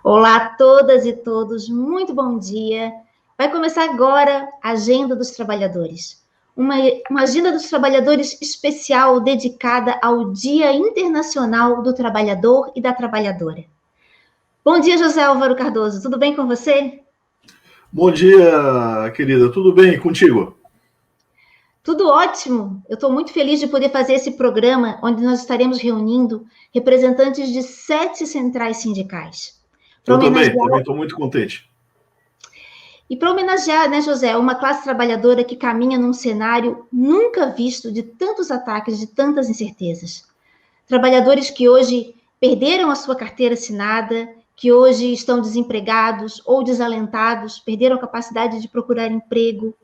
Olá a todas e todos, muito bom dia. Vai começar agora a Agenda dos Trabalhadores. Uma Agenda dos Trabalhadores especial dedicada ao Dia Internacional do Trabalhador e da Trabalhadora. Bom dia, José Álvaro Cardoso, tudo bem com você? Bom dia, querida, tudo bem contigo? Tudo ótimo. Eu estou muito feliz de poder fazer esse programa onde nós estaremos reunindo representantes de 7 centrais sindicais. Para Eu homenagear também estou muito contente. E para homenagear, né, José, uma classe trabalhadora que caminha num cenário nunca visto de tantos ataques, de tantas incertezas. Trabalhadores que hoje perderam a sua carteira assinada, que hoje estão desempregados ou desalentados, perderam a capacidade de procurar emprego.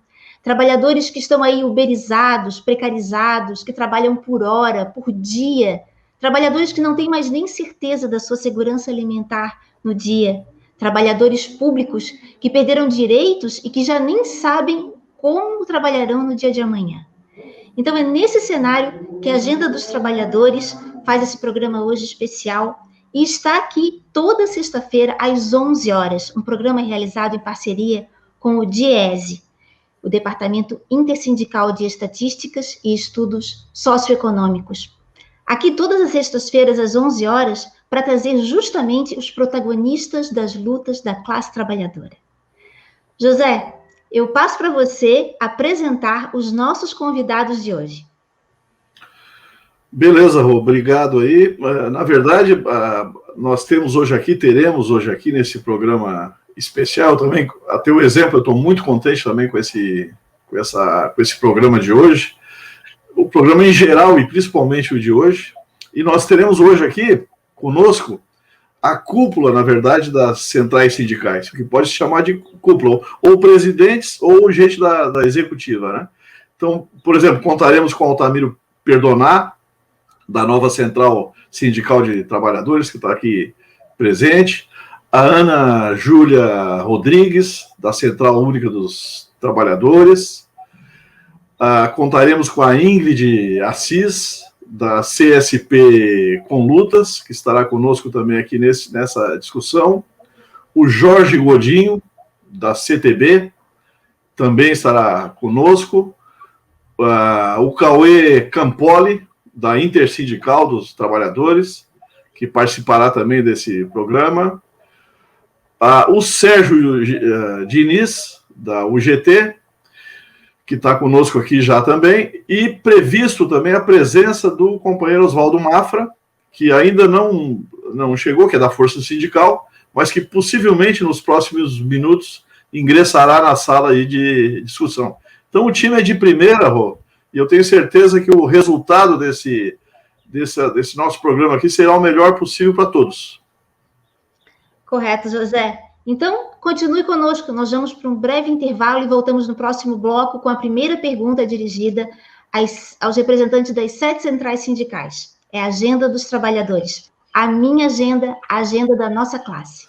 Trabalhadores que estão aí uberizados, precarizados, que trabalham por hora, por dia. Trabalhadores que não têm mais nem certeza da sua segurança alimentar no dia. Trabalhadores públicos que perderam direitos e que já nem sabem como trabalharão no dia de amanhã. Então, é nesse cenário que a Agenda dos Trabalhadores faz esse programa hoje especial e está aqui toda sexta-feira às 11 horas, um programa realizado em parceria com o DIESE, o Departamento Intersindical de Estatísticas e Estudos Socioeconômicos. Aqui todas as sextas-feiras às 11 horas para trazer justamente os protagonistas das lutas da classe trabalhadora. José, eu passo para você apresentar os nossos convidados de hoje. Beleza, Rô, obrigado aí. Na verdade, nós teremos hoje aqui nesse programa especial também, a teu exemplo, eu estou muito contente também com esse programa de hoje, o programa em geral e principalmente o de hoje, e nós teremos hoje aqui conosco a cúpula, na verdade, das centrais sindicais, que pode se chamar de cúpula, ou presidentes ou gente da executiva, né? Então, por exemplo, contaremos com o Altamiro Perdoná, da nova Central Sindical de Trabalhadores, que está aqui presente, a Ana Júlia Rodrigues, da Central Única dos Trabalhadores, contaremos com a Ingrid Assis, da CSP com Lutas, que estará conosco também aqui nessa discussão, o Jorge Godinho, da CTB, também estará conosco, o Cauê Campoli, da Intersindical dos Trabalhadores, que participará também desse programa, o Sérgio Diniz, da UGT, que está conosco aqui já também, e previsto também a presença do companheiro Oswaldo Mafra, que ainda não chegou, que é da Força Sindical, mas que possivelmente nos próximos minutos ingressará na sala aí de discussão. Então o time é de primeira, Rô, e eu tenho certeza que o resultado desse nosso programa aqui será o melhor possível para todos. Correto, José. Então, continue conosco, nós vamos para um breve intervalo e voltamos no próximo bloco com a primeira pergunta dirigida aos representantes das 7 centrais sindicais. É a Agenda dos Trabalhadores. A minha agenda, a agenda da nossa classe.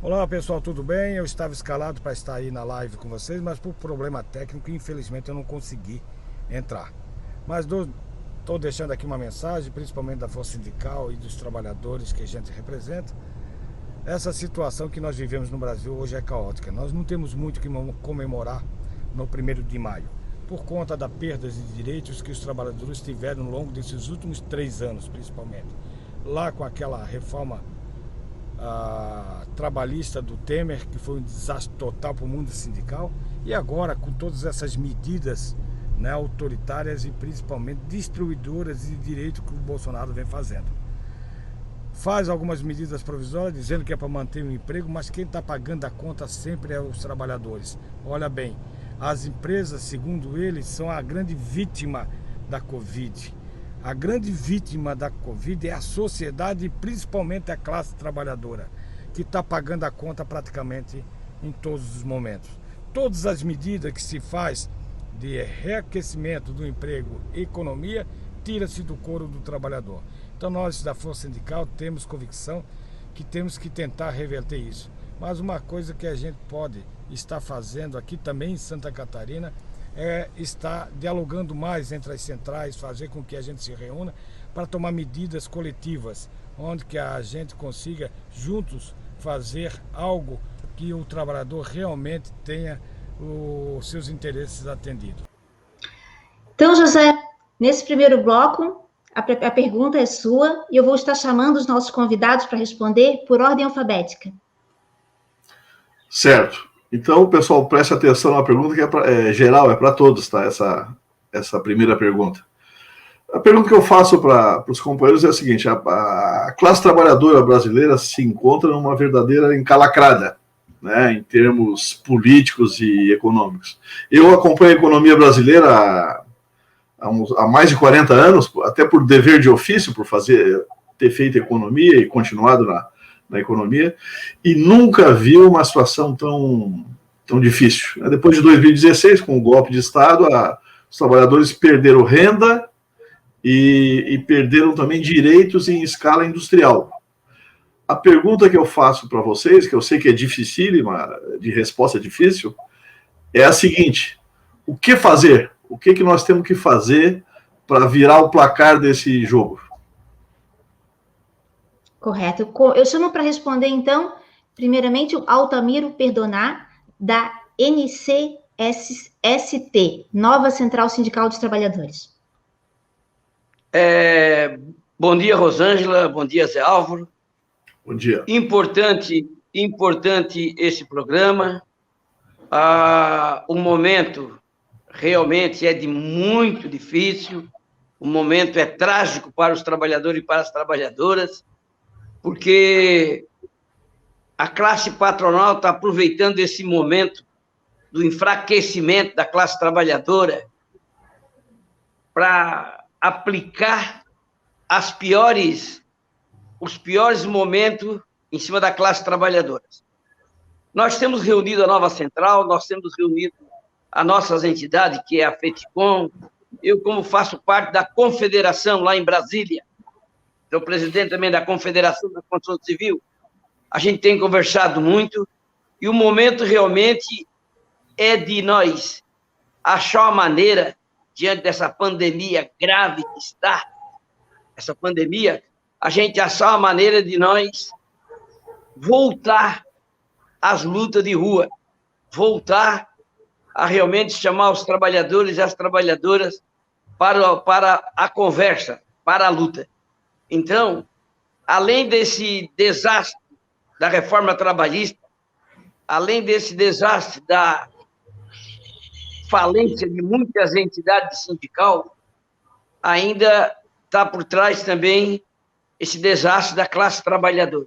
Olá pessoal, tudo bem? Eu estava escalado para estar aí na live com vocês, mas por problema técnico, infelizmente eu não consegui entrar. Mas estou deixando aqui uma mensagem, principalmente da Força Sindical e dos trabalhadores que a gente representa. Essa situação que nós vivemos no Brasil hoje é caótica. Nós não temos muito que comemorar no 1º de maio, por conta da perda de direitos que os trabalhadores tiveram ao longo desses últimos 3 anos, principalmente. lá com aquela reforma trabalhista do Temer, que foi um desastre total para o mundo sindical, e agora com todas essas medidas, né, autoritárias e principalmente destruidoras de direito que o Bolsonaro vem fazendo. Faz algumas medidas provisórias dizendo que é para manter o emprego, mas quem está pagando a conta sempre é os trabalhadores. Olha bem, as empresas, segundo eles, são a grande vítima da Covid. A grande vítima da Covid é a sociedade e principalmente a classe trabalhadora, que está pagando a conta praticamente em todos os momentos. Todas as medidas que se faz de reaquecimento do emprego e economia, tira-se do couro do trabalhador. Então nós da Força Sindical temos convicção que temos que tentar reverter isso. Mas uma coisa que a gente pode estar fazendo aqui também em Santa Catarina é estar dialogando mais entre as centrais, fazer com que a gente se reúna para tomar medidas coletivas, onde que a gente consiga juntos fazer algo que o trabalhador realmente tenha os seus interesses atendidos. Então, José, nesse primeiro bloco, a pergunta é sua e eu vou estar chamando os nossos convidados para responder por ordem alfabética. Certo. Então, pessoal, preste atenção na pergunta que é geral, é para todos, tá? Essa primeira pergunta. A pergunta que eu faço para os companheiros é a seguinte: a classe trabalhadora brasileira se encontra numa verdadeira encalacrada, né, em termos políticos e econômicos. Eu acompanho a economia brasileira há mais de 40 anos, até por dever de ofício, por ter feito economia e continuado na economia, e nunca vi uma situação tão difícil. Depois de 2016, com o golpe de Estado, os trabalhadores perderam renda e perderam também direitos em escala industrial. A pergunta que eu faço para vocês, que eu sei que é dificílima, de resposta difícil, é a seguinte: o que fazer? O que nós temos que fazer para virar o placar desse jogo? Correto. Eu chamo para responder, então, primeiramente, o Altamiro Perdonar, da NCST, Nova Central Sindical dos Trabalhadores. Bom dia, Rosângela. Bom dia, Zé Álvaro. Bom dia. Importante esse programa. O momento realmente é de muito difícil. O momento é trágico para os trabalhadores e para as trabalhadoras, porque a classe patronal está aproveitando esse momento do enfraquecimento da classe trabalhadora para aplicar os piores momentos em cima da classe trabalhadora. Nós temos reunido a Nova Central, nós temos reunido as nossas entidades, que é a FETICOM. Eu, como faço parte da Confederação lá em Brasília, sou presidente também da Confederação da Construção Civil, a gente tem conversado muito, e o momento realmente é de nós achar uma maneira, diante dessa pandemia grave que está, essa pandemia, a gente achar uma maneira de nós voltar às lutas de rua, voltar a realmente chamar os trabalhadores e as trabalhadoras para a conversa, para a luta. Então, além desse desastre da reforma trabalhista, além desse desastre da falência de muitas entidades sindicais, ainda está por trás também esse desastre da classe trabalhadora.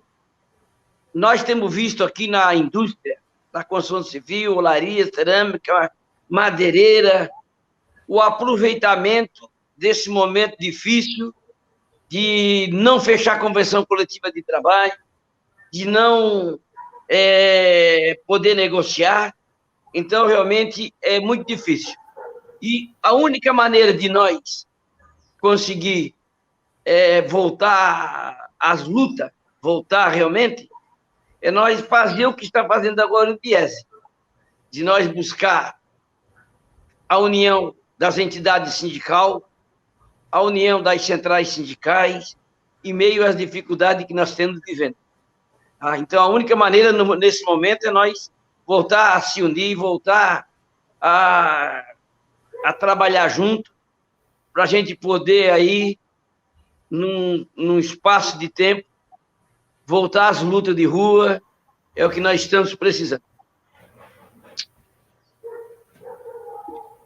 Nós temos visto aqui na indústria, na construção civil, olaria, cerâmica, madeireira, o aproveitamento desse momento difícil de não fechar a convenção coletiva de trabalho, de não poder negociar. Então, realmente, é muito difícil. E a única maneira de nós conseguir voltar às lutas, voltar realmente, é nós fazer o que está fazendo agora o Diese, de nós buscar a união das entidades sindicais, a união das centrais sindicais, em meio às dificuldades que nós temos vivendo. Então, a única maneira, nesse momento, é nós voltar a se unir, voltar a trabalhar junto, para a gente poder aí num espaço de tempo, voltar às lutas de rua, é o que nós estamos precisando.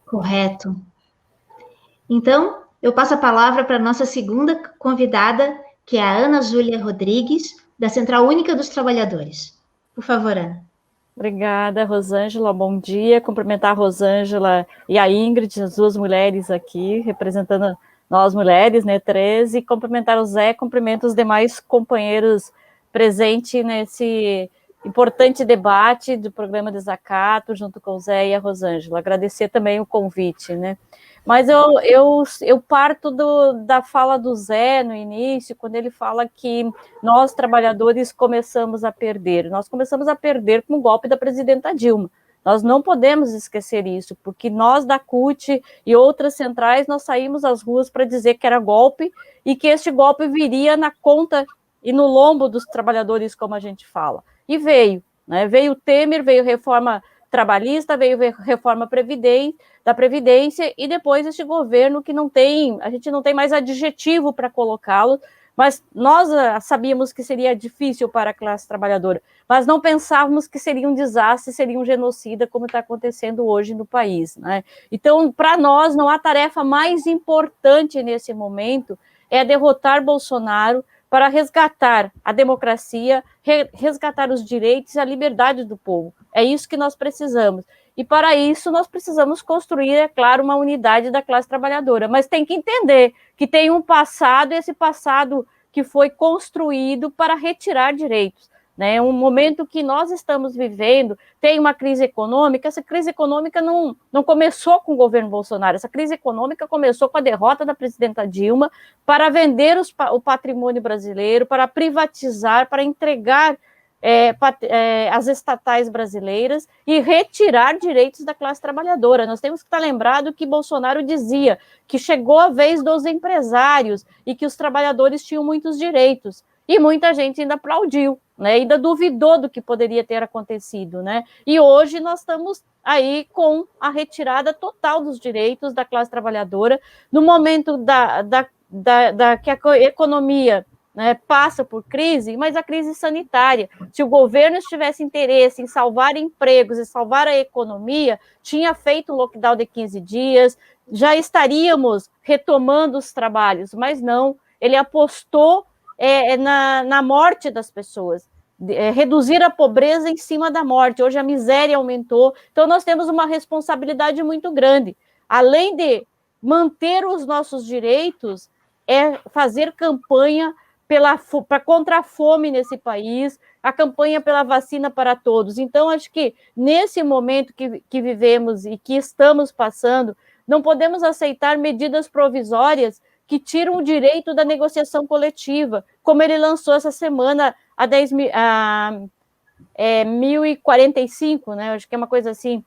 Correto. Então, eu passo a palavra para a nossa segunda convidada, que é a Ana Júlia Rodrigues, da Central Única dos Trabalhadores. Por favor, Ana. Obrigada, Rosângela. Bom dia. Cumprimentar a Rosângela e a Ingrid, as duas mulheres aqui, representando nós mulheres, né, 13. Cumprimentar o Zé, cumprimento os demais companheiros presentes nesse importante debate do programa Desacato, junto com o Zé e a Rosângela. Agradecer também o convite, né? Mas eu parto da fala do Zé no início, quando ele fala que nós, trabalhadores, começamos a perder. Nós começamos a perder com o golpe da presidenta Dilma. Nós não podemos esquecer isso, porque nós da CUT e outras centrais, nós saímos às ruas para dizer que era golpe e que este golpe viria na conta e no lombo dos trabalhadores, como a gente fala. E veio, né? Veio o Temer, veio reforma trabalhista, veio reforma da Previdência, e depois este governo que a gente não tem mais adjetivo para colocá-lo, mas nós sabíamos que seria difícil para a classe trabalhadora, mas não pensávamos que seria um desastre, seria um genocida, como está acontecendo hoje no país, né? Então, para nós, não há tarefa mais importante nesse momento, é derrotar Bolsonaro, para resgatar a democracia, resgatar os direitos e a liberdade do povo. É isso que nós precisamos. E para isso nós precisamos construir, é claro, uma unidade da classe trabalhadora. Mas tem que entender que tem um passado, esse passado que foi construído para retirar direitos. Né? Um momento que nós estamos vivendo, tem uma crise econômica, essa crise econômica não começou com o governo Bolsonaro, essa crise econômica começou com a derrota da presidenta Dilma para vender o patrimônio brasileiro, para privatizar, para entregar as estatais brasileiras e retirar direitos da classe trabalhadora. Nós temos que estar lembrado que Bolsonaro dizia que chegou a vez dos empresários e que os trabalhadores tinham muitos direitos. E muita gente ainda aplaudiu, né? Ainda duvidou do que poderia ter acontecido, né? E hoje nós estamos aí com a retirada total dos direitos da classe trabalhadora, no momento que a economia, né, passa por crise, mas a crise sanitária. Se o governo tivesse interesse em salvar empregos e salvar a economia, tinha feito um lockdown de 15 dias, já estaríamos retomando os trabalhos, mas não, ele apostou na morte das pessoas, reduzir a pobreza em cima da morte. Hoje a miséria aumentou, então nós temos uma responsabilidade muito grande. Além de manter os nossos direitos, é fazer campanha contra a fome nesse país, a campanha pela vacina para todos. Então, acho que nesse momento que vivemos e que estamos passando, não podemos aceitar medidas provisórias que tiram o direito da negociação coletiva, como ele lançou essa semana a 10.045, né? Acho que é uma coisa assim,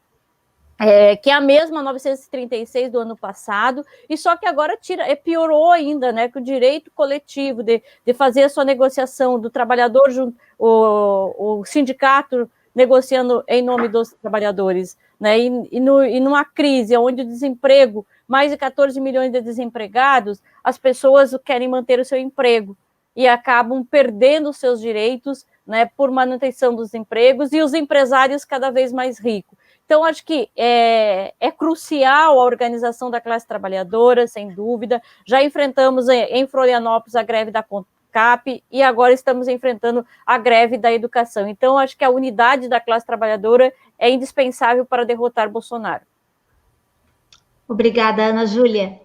que é a mesma 936 do ano passado, e só que agora piorou ainda, né? Que o direito coletivo de fazer a sua negociação do trabalhador, o sindicato negociando em nome dos trabalhadores, né? E numa crise onde o desemprego, mais de 14 milhões de desempregados, as pessoas querem manter o seu emprego e acabam perdendo os seus direitos, né, por manutenção dos empregos, e os empresários cada vez mais ricos. Então, acho que é crucial a organização da classe trabalhadora, sem dúvida. Já enfrentamos em Florianópolis a greve da CONCAP e agora estamos enfrentando a greve da educação. Então, acho que a unidade da classe trabalhadora é indispensável para derrotar Bolsonaro. Obrigada, Ana Júlia.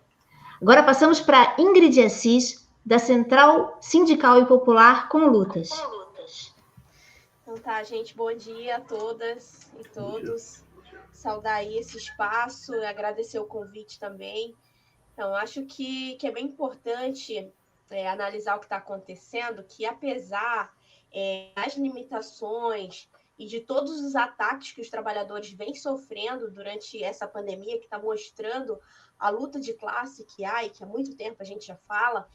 Agora passamos para Ingrid Assis, da Central Sindical e Popular com Lutas. Então tá, gente, bom dia a todas e todos. Saudar aí esse espaço, agradecer o convite também. Então, acho que é bem importante analisar o que está acontecendo, que apesar das limitações e de todos os ataques que os trabalhadores vêm sofrendo durante essa pandemia, que está mostrando a luta de classe que há e que há muito tempo a gente já fala,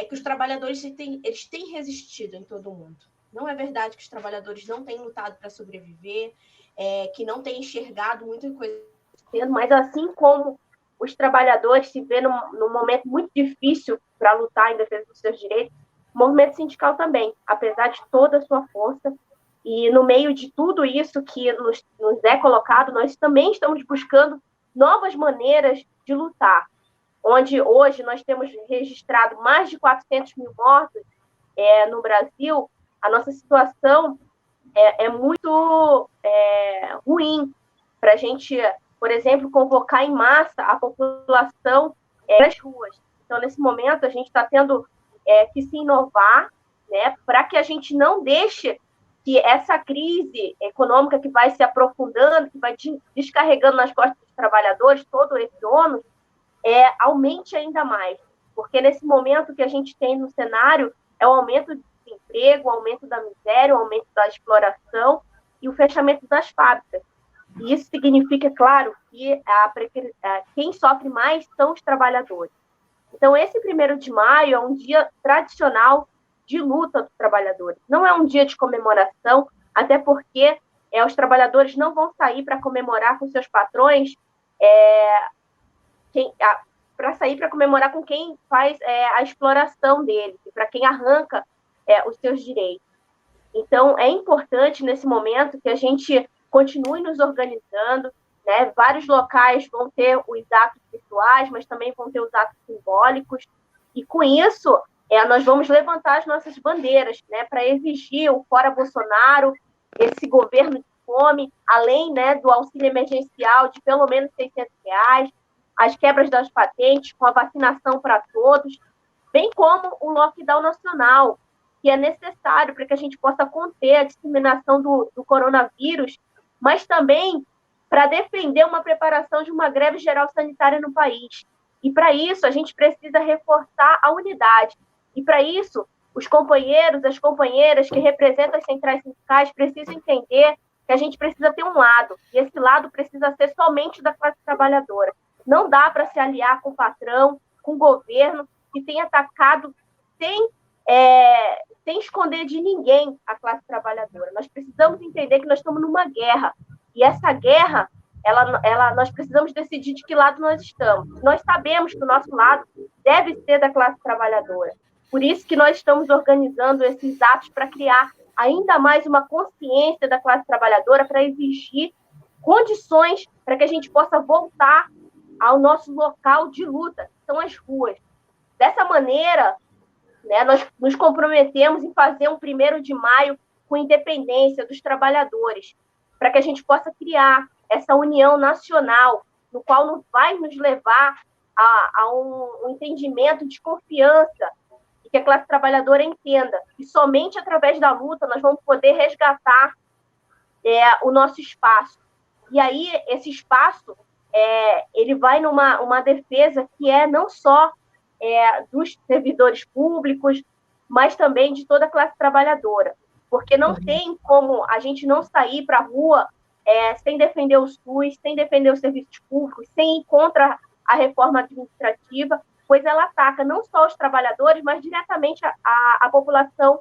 que os trabalhadores eles têm resistido em todo o mundo. Não é verdade que os trabalhadores não têm lutado para sobreviver, que não têm enxergado muita coisa, mas assim como os trabalhadores se vêem num momento muito difícil para lutar em defesa dos seus direitos, o movimento sindical também, apesar de toda a sua força. E no meio de tudo isso que nos é colocado, nós também estamos buscando novas maneiras de lutar, onde hoje nós temos registrado mais de 400 mil mortos no Brasil. A nossa situação é muito ruim para a gente, por exemplo, convocar em massa a população nas ruas. Então, nesse momento, a gente está tendo que se inovar, né, para que a gente não deixe que essa crise econômica que vai se aprofundando, que vai descarregando nas costas dos trabalhadores todo esse ônus, aumente ainda mais. Porque nesse momento que a gente tem no cenário é o aumento do desemprego, o aumento da miséria, o aumento da exploração e o fechamento das fábricas. E isso significa, claro, que quem sofre mais são os trabalhadores. Então, esse 1º de maio é um dia tradicional de luta dos trabalhadores. Não é um dia de comemoração, até porque os trabalhadores não vão sair para comemorar com seus patrões, para sair para comemorar com quem faz a exploração deles, para quem arranca os seus direitos. Então, é importante, nesse momento, que a gente continue nos organizando, né? Vários locais vão ter os atos virtuais, mas também vão ter os atos simbólicos, e com isso, nós vamos levantar as nossas bandeiras, né, para exigir o fora Bolsonaro, esse governo de fome, além, né, do auxílio emergencial de pelo menos R$600, as quebras das patentes, com a vacinação para todos, bem como o lockdown nacional, que é necessário para que a gente possa conter a disseminação do coronavírus, mas também para defender uma preparação de uma greve geral sanitária no país. E para isso, a gente precisa reforçar a unidade. E para isso, os companheiros, as companheiras que representam as centrais sindicais precisam entender que a gente precisa ter um lado, e esse lado precisa ser somente da classe trabalhadora. Não dá para se aliar com o patrão, com o governo, que tem atacado sem esconder de ninguém a classe trabalhadora. Nós precisamos entender que nós estamos numa guerra, e essa guerra, nós precisamos decidir de que lado nós estamos. Nós sabemos que o nosso lado deve ser da classe trabalhadora. Por isso que nós estamos organizando esses atos para criar ainda mais uma consciência da classe trabalhadora, para exigir condições para que a gente possa voltar ao nosso local de luta, que são as ruas. Dessa maneira, né, nós nos comprometemos em fazer um 1º de maio com independência dos trabalhadores, para que a gente possa criar essa união nacional, no qual não vai nos levar a um entendimento de confiança, e que a classe trabalhadora entenda que somente através da luta nós vamos poder resgatar o nosso espaço. E aí, esse espaço, ele vai numa defesa que não só dos servidores públicos, mas também de toda a classe trabalhadora. Porque não tem como a gente não sair para a rua sem defender o SUS, sem defender os serviços públicos, sem ir contra a reforma administrativa, pois ela ataca não só os trabalhadores, mas diretamente a população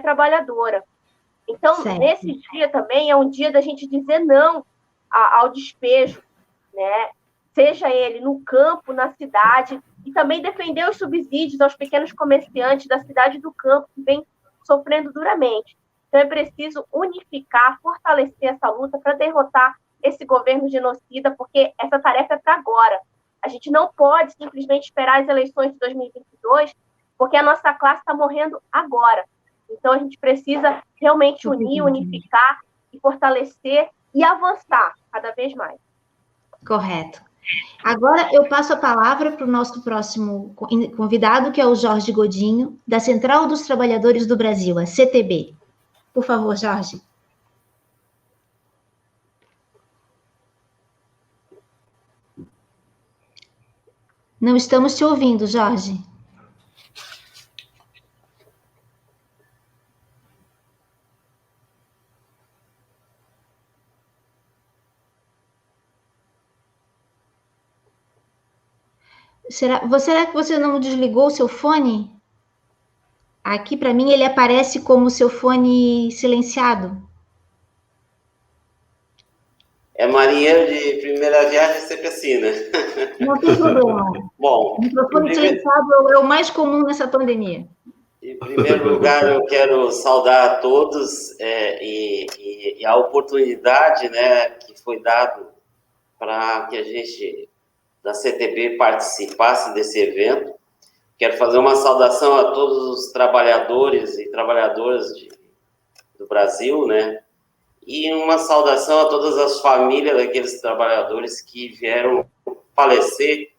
trabalhadora. Então, certo. Nesse dia também é um dia da gente dizer não ao despejo, né? Seja ele no campo, na cidade, e também defender os subsídios aos pequenos comerciantes da cidade e do campo, que vem sofrendo duramente. Então, é preciso unificar, fortalecer essa luta para derrotar esse governo genocida, porque essa tarefa é para agora. A gente não pode simplesmente esperar as eleições de 2022, porque a nossa classe está morrendo agora. Então, a gente precisa realmente unir, unificar e fortalecer e avançar cada vez mais. Correto. Agora eu passo a palavra para o nosso próximo convidado, que é o Jorge Godinho, da Central dos Trabalhadores do Brasil, a CTB. Por favor, Jorge. Não estamos te ouvindo, Jorge. Será que você não desligou o seu fone? Aqui, para mim, ele aparece como o seu fone silenciado. É marinheiro de primeira viagem é sempre assim, né? Não tem problema. Bom, o microfone silenciado é o mais comum nessa pandemia. Em primeiro lugar, eu quero saudar a todos e a oportunidade, né, que foi dado para que a gente, da CTB, participasse desse evento. Quero fazer uma saudação a todos os trabalhadores e trabalhadoras do Brasil, né, e uma saudação a todas as famílias daqueles trabalhadores que vieram falecer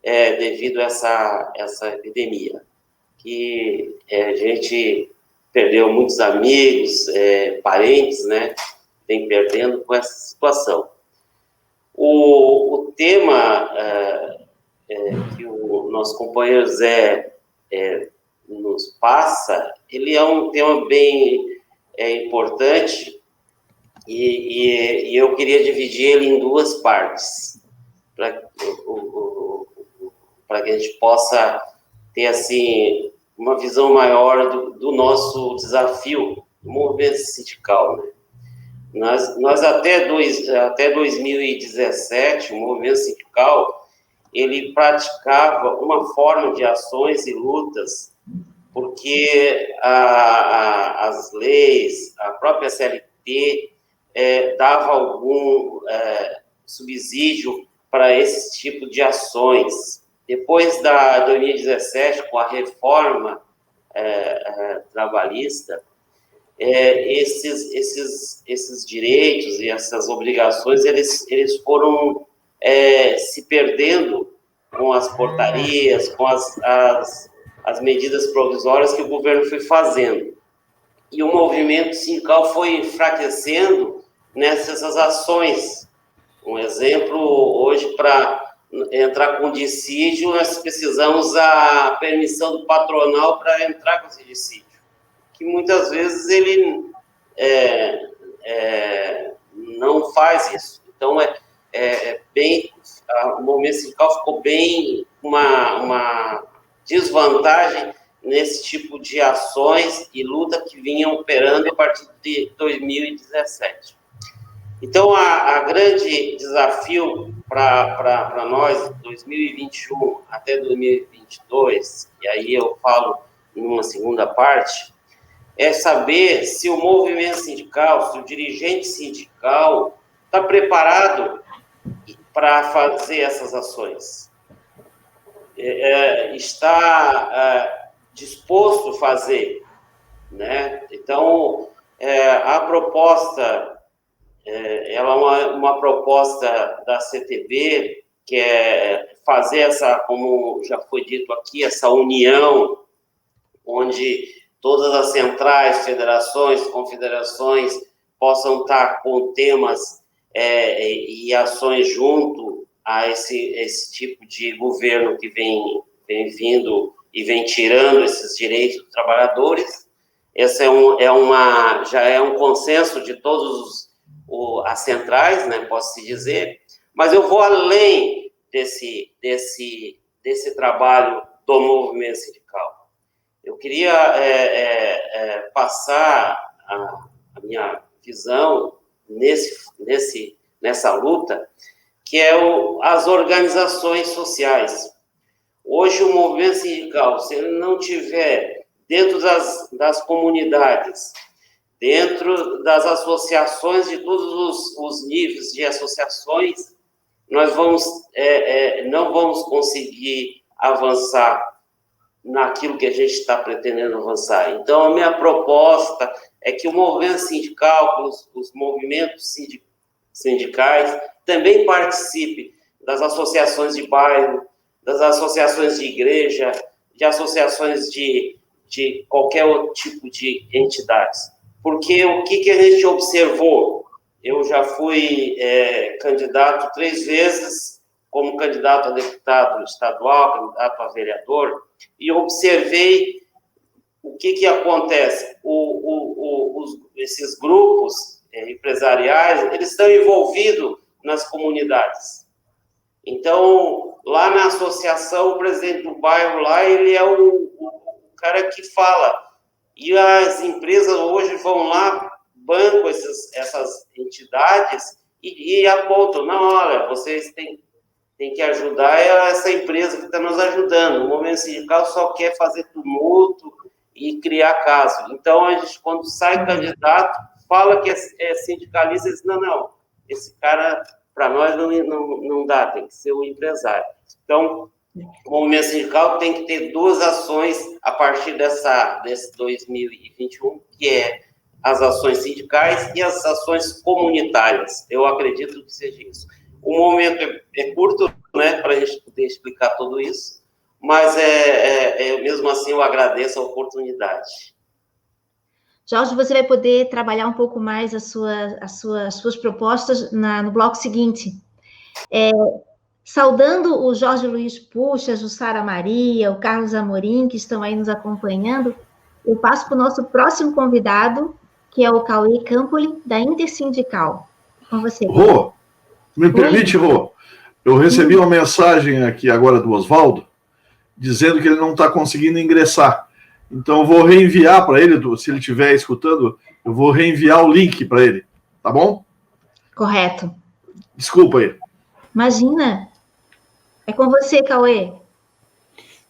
devido a essa epidemia. Que a gente perdeu muitos amigos, parentes, né? Vem perdendo com essa situação. O tema que o nosso companheiro Zé nos passa, ele é um tema bem importante e eu queria dividir ele em duas partes, para que a gente possa ter, assim, uma visão maior do nosso desafio do movimento sindical, né? Nós até 2017, o movimento sindical, ele praticava uma forma de ações e lutas, porque as leis, a própria CLT, dava algum subsídio para esse tipo de ações. Depois da 2017, com a reforma trabalhista, esses direitos e essas obrigações, eles foram se perdendo com as portarias, com as medidas provisórias que o governo foi fazendo. E o movimento sindical foi enfraquecendo nessas ações. Um exemplo, hoje, para entrar com dissídio, nós precisamos a permissão do patronal para entrar com esse dissídio, que muitas vezes ele não faz isso. Então, o movimento sindical ficou bem uma desvantagem nesse tipo de ações e luta que vinham operando a partir de 2017. Então, a grande desafio para nós, 2021 até 2022, e aí eu falo numa segunda parte, é saber se o movimento sindical, se o dirigente sindical está preparado para fazer essas ações. Está disposto a fazer, né? Então, a proposta... ela é uma proposta da CTB, que é fazer essa, como já foi dito aqui, essa união, onde todas as centrais, federações, confederações possam estar com temas e ações junto a esse tipo de governo que vem vindo e vem tirando esses direitos dos trabalhadores. Essa já é um consenso de todos as centrais, né, posso-se dizer, mas eu vou além desse trabalho do movimento sindical. Eu queria passar a minha visão nessa luta, que é as organizações sociais. Hoje, o movimento sindical, se ele não tiver dentro das comunidades, dentro das associações, de todos os níveis de associações, nós não vamos conseguir avançar naquilo que a gente está pretendendo avançar. Então, a minha proposta é que o movimento sindical, os movimentos sindicais, também participe das associações de bairro, das associações de igreja, de associações de qualquer outro tipo de entidades. Porque o que a gente observou? Eu já fui candidato 3 vezes, como candidato a deputado estadual, candidato a vereador, e observei o que acontece. Esses grupos empresariais, eles estão envolvidos nas comunidades. Então, lá na associação, o presidente do bairro lá, ele é o cara que fala. E as empresas hoje vão lá, bancam essas entidades e apontam, não, olha, vocês têm que ajudar essa empresa que está nos ajudando. O movimento sindical só quer fazer tumulto e criar caso. Então, a gente, quando sai candidato, fala que é sindicalista, diz, não, esse cara, para nós, não dá, tem que ser um empresário. Então, o movimento sindical tem que ter duas ações a partir desse 2021, que é as ações sindicais e as ações comunitárias. Eu acredito que seja isso. O momento é curto, né, para a gente poder explicar tudo isso, mas mesmo assim eu agradeço a oportunidade. Jorge, você vai poder trabalhar um pouco mais as suas propostas no bloco seguinte. Saudando o Jorge Luiz Puxa, a Jussara Maria, o Carlos Amorim, que estão aí nos acompanhando, eu passo para o nosso próximo convidado, que é o Cauê Campoli, da Intersindical. Com você. Rô, me permite, Rô, eu recebi uma mensagem aqui agora do Oswaldo, dizendo que ele não está conseguindo ingressar. Então, eu vou reenviar para ele, se ele estiver escutando, eu vou reenviar o link para ele, tá bom? Correto. Desculpa aí. Imagina. É com você, Cauê.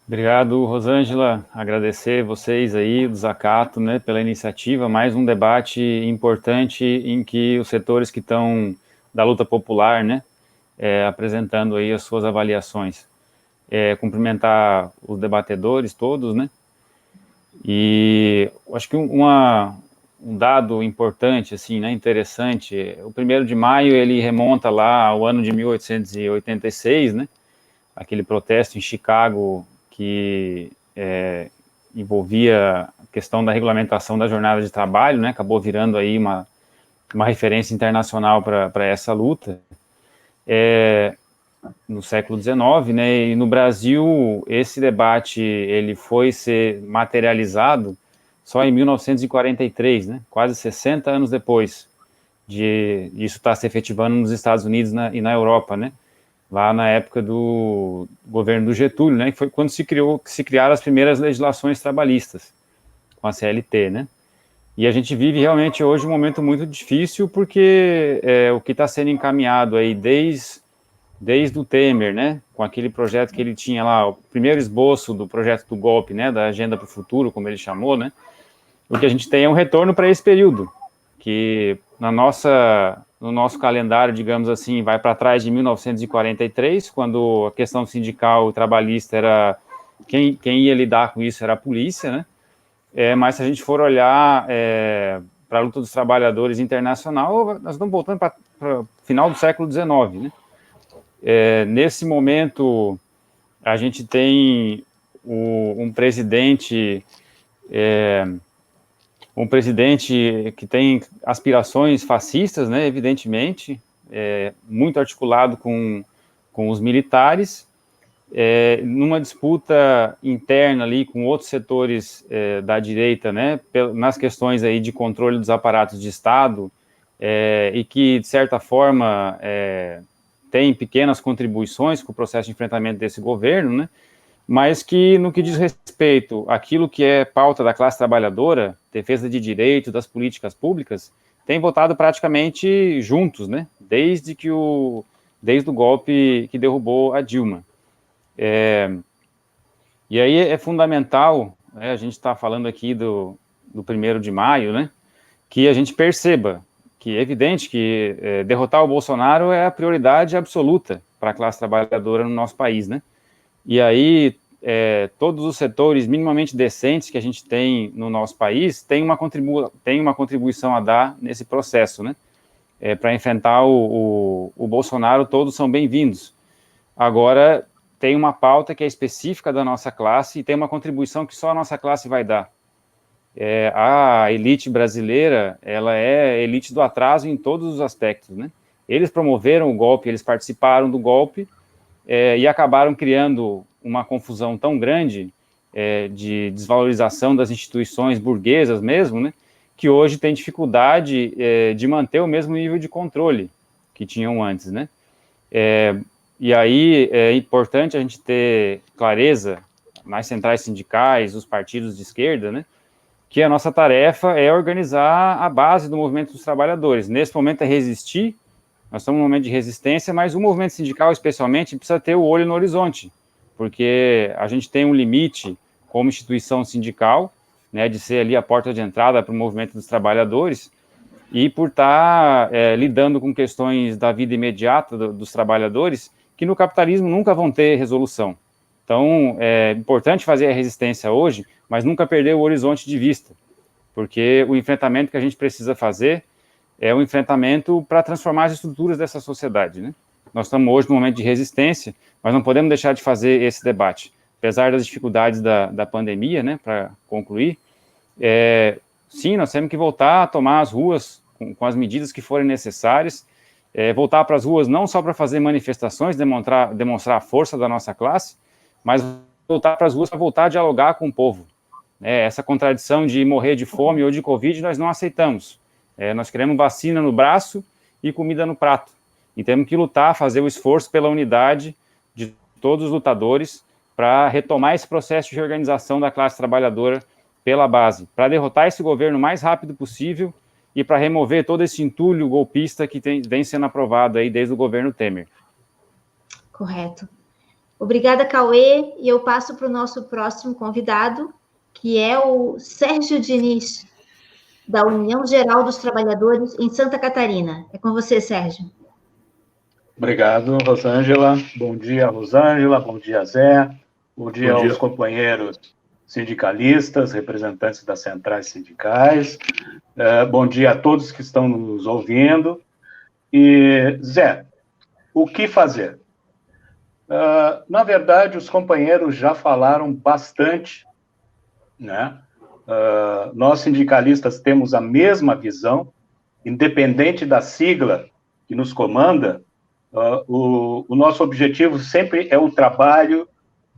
Obrigado, Rosângela. Agradecer vocês aí, do Zacato, né, pela iniciativa. Mais um debate importante em que os setores que estão da luta popular, né, apresentando aí as suas avaliações. Cumprimentar os debatedores todos, né, e acho que um dado importante, assim, né, interessante, o 1º de maio ele remonta lá ao ano de 1886, né, aquele protesto em Chicago que envolvia a questão da regulamentação da jornada de trabalho, né, acabou virando aí uma referência internacional para essa luta, no século XIX, né, e no Brasil esse debate ele foi ser materializado só em 1943, né, quase 60 anos depois de isso estar se efetivando nos Estados Unidos e na Europa, né, lá na época do governo do Getúlio, né, que foi quando se criaram as primeiras legislações trabalhistas, com a CLT, né, e a gente vive realmente hoje um momento muito difícil, porque o que está sendo encaminhado aí desde o Temer, né, com aquele projeto que ele tinha lá, o primeiro esboço do projeto do golpe, né, da Agenda para o Futuro, como ele chamou, né, o que a gente tem é um retorno para esse período, que no nosso calendário, digamos assim, vai para trás de 1943, quando a questão sindical e trabalhista era, quem ia lidar com isso era a polícia, né, mas se a gente for olhar para a luta dos trabalhadores internacional, nós estamos voltando para o final do século XIX, né. Nesse momento, a gente tem um presidente que tem aspirações fascistas, né, evidentemente, muito articulado com os militares, numa disputa interna ali com outros setores da direita, né, nas questões aí de controle dos aparatos de Estado, e que, de certa forma, tem pequenas contribuições com o processo de enfrentamento desse governo, né, mas que, no que diz respeito àquilo que é pauta da classe trabalhadora, defesa de direitos, das políticas públicas, tem votado praticamente juntos, né, desde o golpe que derrubou a Dilma. E aí é fundamental, né, a gente está falando aqui do 1º de maio, né, que a gente perceba que é evidente que derrotar o Bolsonaro é a prioridade absoluta para a classe trabalhadora no nosso país, né? E aí, todos os setores minimamente decentes que a gente tem no nosso país têm uma contribuição a dar nesse processo, né? Para enfrentar o Bolsonaro, todos são bem-vindos. Agora, tem uma pauta que é específica da nossa classe e tem uma contribuição que só a nossa classe vai dar. A elite brasileira, ela é elite do atraso em todos os aspectos, né? Eles promoveram o golpe, eles participaram do golpe e acabaram criando uma confusão tão grande de desvalorização das instituições burguesas mesmo, né? Que hoje tem dificuldade de manter o mesmo nível de controle que tinham antes, né? E aí é importante a gente ter clareza nas centrais sindicais, os partidos de esquerda, né? Que a nossa tarefa é organizar a base do movimento dos trabalhadores. Nesse momento é resistir nós estamos num momento de resistência, mas o movimento sindical, especialmente, precisa ter o olho no horizonte, porque a gente tem um limite como instituição sindical, né, de ser ali a porta de entrada para o movimento dos trabalhadores, e por estar lidando com questões da vida imediata dos trabalhadores, que no capitalismo nunca vão ter resolução. Então, é importante fazer a resistência hoje, mas nunca perder o horizonte de vista, porque o enfrentamento que a gente precisa fazer é um enfrentamento para transformar as estruturas dessa sociedade, né? Nós estamos hoje num momento de resistência, mas não podemos deixar de fazer esse debate. Apesar das dificuldades da pandemia, né, para concluir, sim, nós temos que voltar a tomar as ruas com as medidas que forem necessárias, voltar para as ruas não só para fazer manifestações, demonstrar a força da nossa classe, mas voltar para as ruas para voltar a dialogar com o povo. Essa contradição de morrer de fome ou de Covid nós não aceitamos. Nós queremos vacina no braço e comida no prato. E temos que lutar, fazer o esforço pela unidade de todos os lutadores para retomar esse processo de reorganização da classe trabalhadora pela base, para derrotar esse governo o mais rápido possível e para remover todo esse entulho golpista que vem sendo aprovado aí desde o governo Temer. Correto. Obrigada, Cauê, e eu passo para o nosso próximo convidado, que é o Sérgio Diniz, da União Geral dos Trabalhadores em Santa Catarina. É com você, Sérgio. Obrigado, Rosângela. Bom dia, Rosângela. Bom dia, Zé. Bom dia aos companheiros sindicalistas, representantes das centrais sindicais. Bom dia a todos que estão nos ouvindo. E, Zé, o que fazer? Na verdade, os companheiros já falaram bastante, né? Nós, sindicalistas, temos a mesma visão, independente da sigla que nos comanda. O nosso objetivo sempre é o trabalho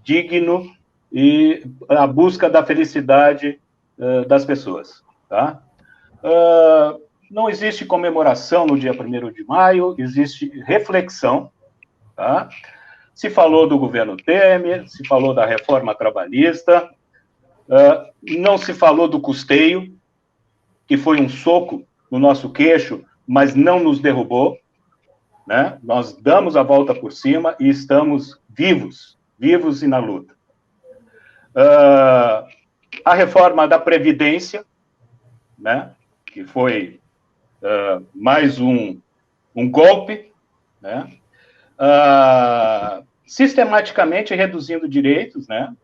digno e a busca da felicidade das pessoas, tá? Não existe comemoração no dia 1º de maio, existe reflexão, tá? Se falou do governo Temer, se falou da reforma trabalhista, não se falou do custeio, que foi um soco no nosso queixo, mas não nos derrubou, né? Nós damos a volta por cima e estamos vivos e na luta. A reforma da Previdência, né? Que foi mais um golpe, né? Sistematicamente reduzindo direitos, né?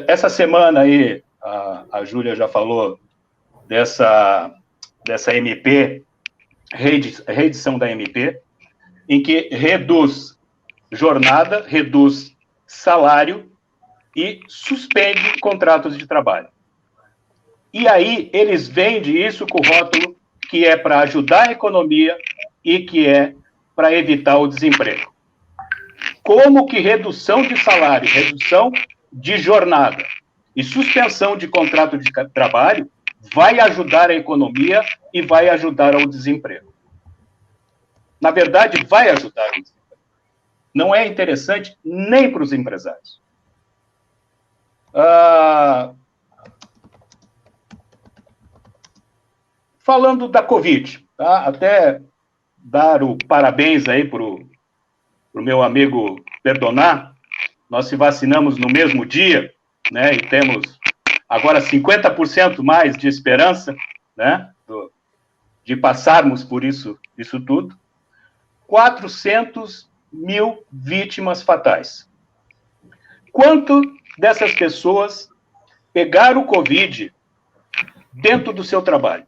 Essa semana aí, a Júlia já falou dessa MP, reedição da MP, em que reduz jornada, reduz salário e suspende contratos de trabalho. E aí eles vendem isso com o rótulo que é para ajudar a economia e que é para evitar o desemprego. Como que redução de salário, redução de jornada e suspensão de contrato de trabalho vai ajudar a economia e vai ajudar ao desemprego? Na verdade, vai ajudar o desemprego. Não é interessante nem para os empresários. Falando da Covid, tá? Até dar o parabéns aí para o meu amigo Perdonar. Nós se vacinamos no mesmo dia, né? E temos agora 50% mais de esperança, né? De passarmos por isso tudo. 400 mil vítimas fatais. Quanto dessas pessoas pegaram o Covid dentro do seu trabalho?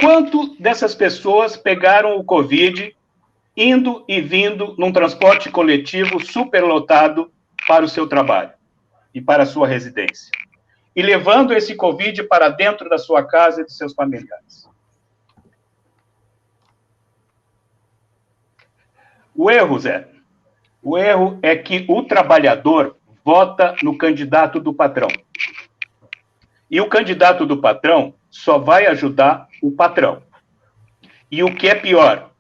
Quanto dessas pessoas pegaram o Covid indo e vindo num transporte coletivo superlotado para o seu trabalho e para a sua residência? E levando esse Covid para dentro da sua casa e dos seus familiares? O erro, Zé, o erro é que o trabalhador vota no candidato do patrão. E o candidato do patrão só vai ajudar o patrão. E o que é pior,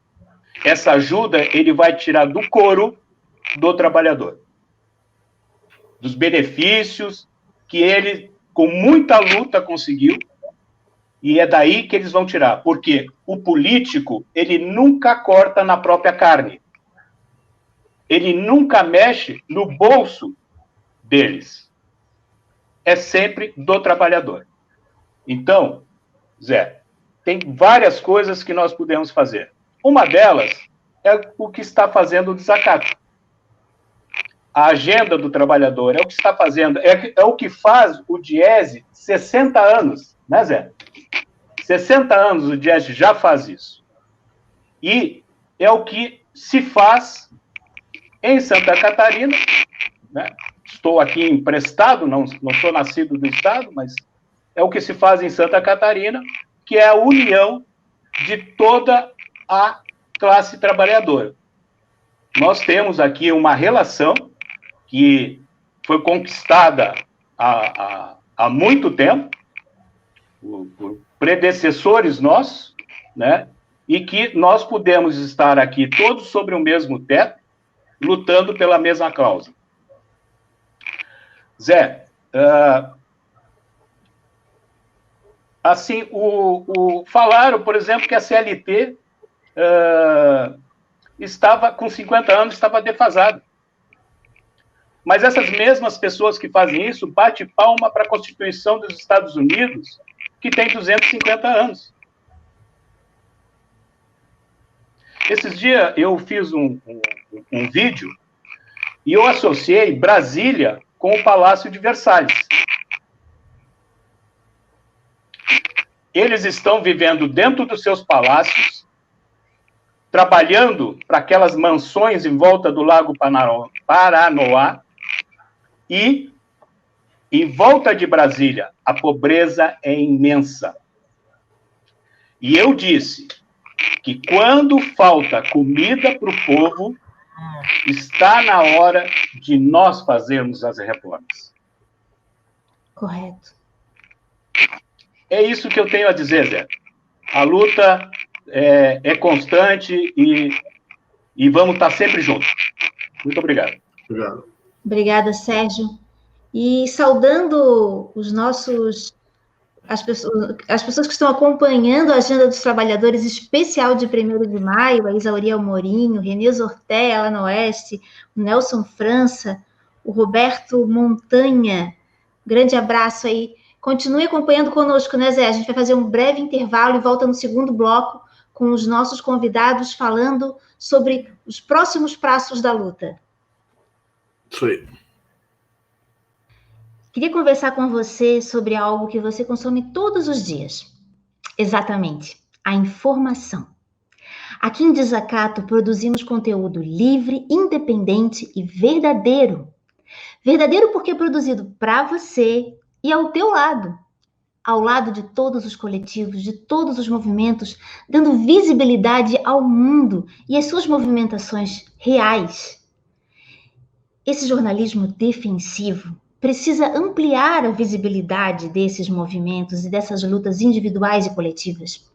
essa ajuda ele vai tirar do couro do trabalhador. Dos benefícios que ele, com muita luta, conseguiu, E é daí que eles vão tirar, porque o político, ele nunca corta na própria carne. Ele nunca mexe no bolso deles. É sempre do trabalhador. Então, Zé, tem várias coisas que nós podemos fazer. Uma delas é o que está fazendo o desacato. A agenda do trabalhador é o que está fazendo, é o que faz o Diese 60 anos, né, Zé? 60 anos o Diese já faz isso. E é o que se faz em Santa Catarina, né? Estou aqui emprestado, não sou nascido do Estado, mas é o que se faz em Santa Catarina, que é a união de toda a classe trabalhadora. Nós temos aqui uma relação que foi conquistada há muito tempo, por predecessores nossos, né? E que nós podemos estar aqui todos sobre o mesmo teto, lutando pela mesma causa. Zé, assim, falaram, por exemplo, que a CLT estava, com 50 anos, estava defasada. Mas essas mesmas pessoas que fazem isso, bate palma para a Constituição dos Estados Unidos, que tem 250 anos. Esses dias eu fiz um vídeo e eu associei Brasília com o Palácio de Versalhes. Eles estão vivendo dentro dos seus palácios, trabalhando para aquelas mansões em volta do Lago Paranoá, e em volta de Brasília a pobreza é imensa. E eu disse que quando falta comida para o povo, está na hora de nós fazermos as reformas. Correto. É isso que eu tenho a dizer, Zé. A luta é constante e vamos estar sempre juntos. Muito obrigado. Obrigado. Obrigada, Sérgio. E saudando as pessoas que estão acompanhando a Agenda dos Trabalhadores especial de 1º de maio, a Isauriel Morinho, Renilson Ortega, lá no Oeste, o Nelson França, o Roberto Montanha. Grande abraço aí. Continue acompanhando conosco, né, Zé? A gente vai fazer um breve intervalo e volta no segundo bloco com os nossos convidados falando sobre os próximos passos da luta. Isso aí. Queria conversar com você sobre algo que você consome todos os dias. Exatamente, a informação. Aqui em Desacato produzimos conteúdo livre, independente e verdadeiro. Verdadeiro porque é produzido para você e ao teu lado. Ao lado de todos os coletivos, de todos os movimentos, dando visibilidade ao mundo e às suas movimentações reais. Esse jornalismo defensivo precisa ampliar a visibilidade desses movimentos e dessas lutas individuais e coletivas.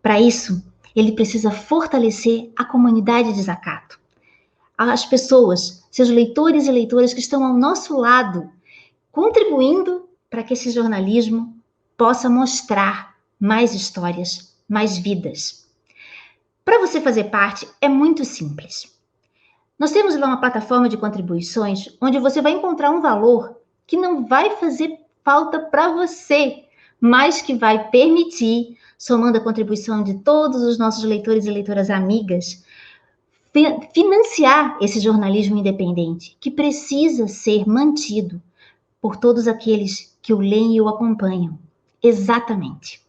Para isso, ele precisa fortalecer a comunidade Desacato. As pessoas, seus leitores e leitoras que estão ao nosso lado, contribuindo para que esse jornalismo possa mostrar mais histórias, mais vidas. Para você fazer parte, é muito simples. Nós temos lá uma plataforma de contribuições onde você vai encontrar um valor que não vai fazer falta para você, mas que vai permitir, somando a contribuição de todos os nossos leitores e leitoras amigas, financiar esse jornalismo independente, que precisa ser mantido por todos aqueles que o leem e o acompanham. Exatamente.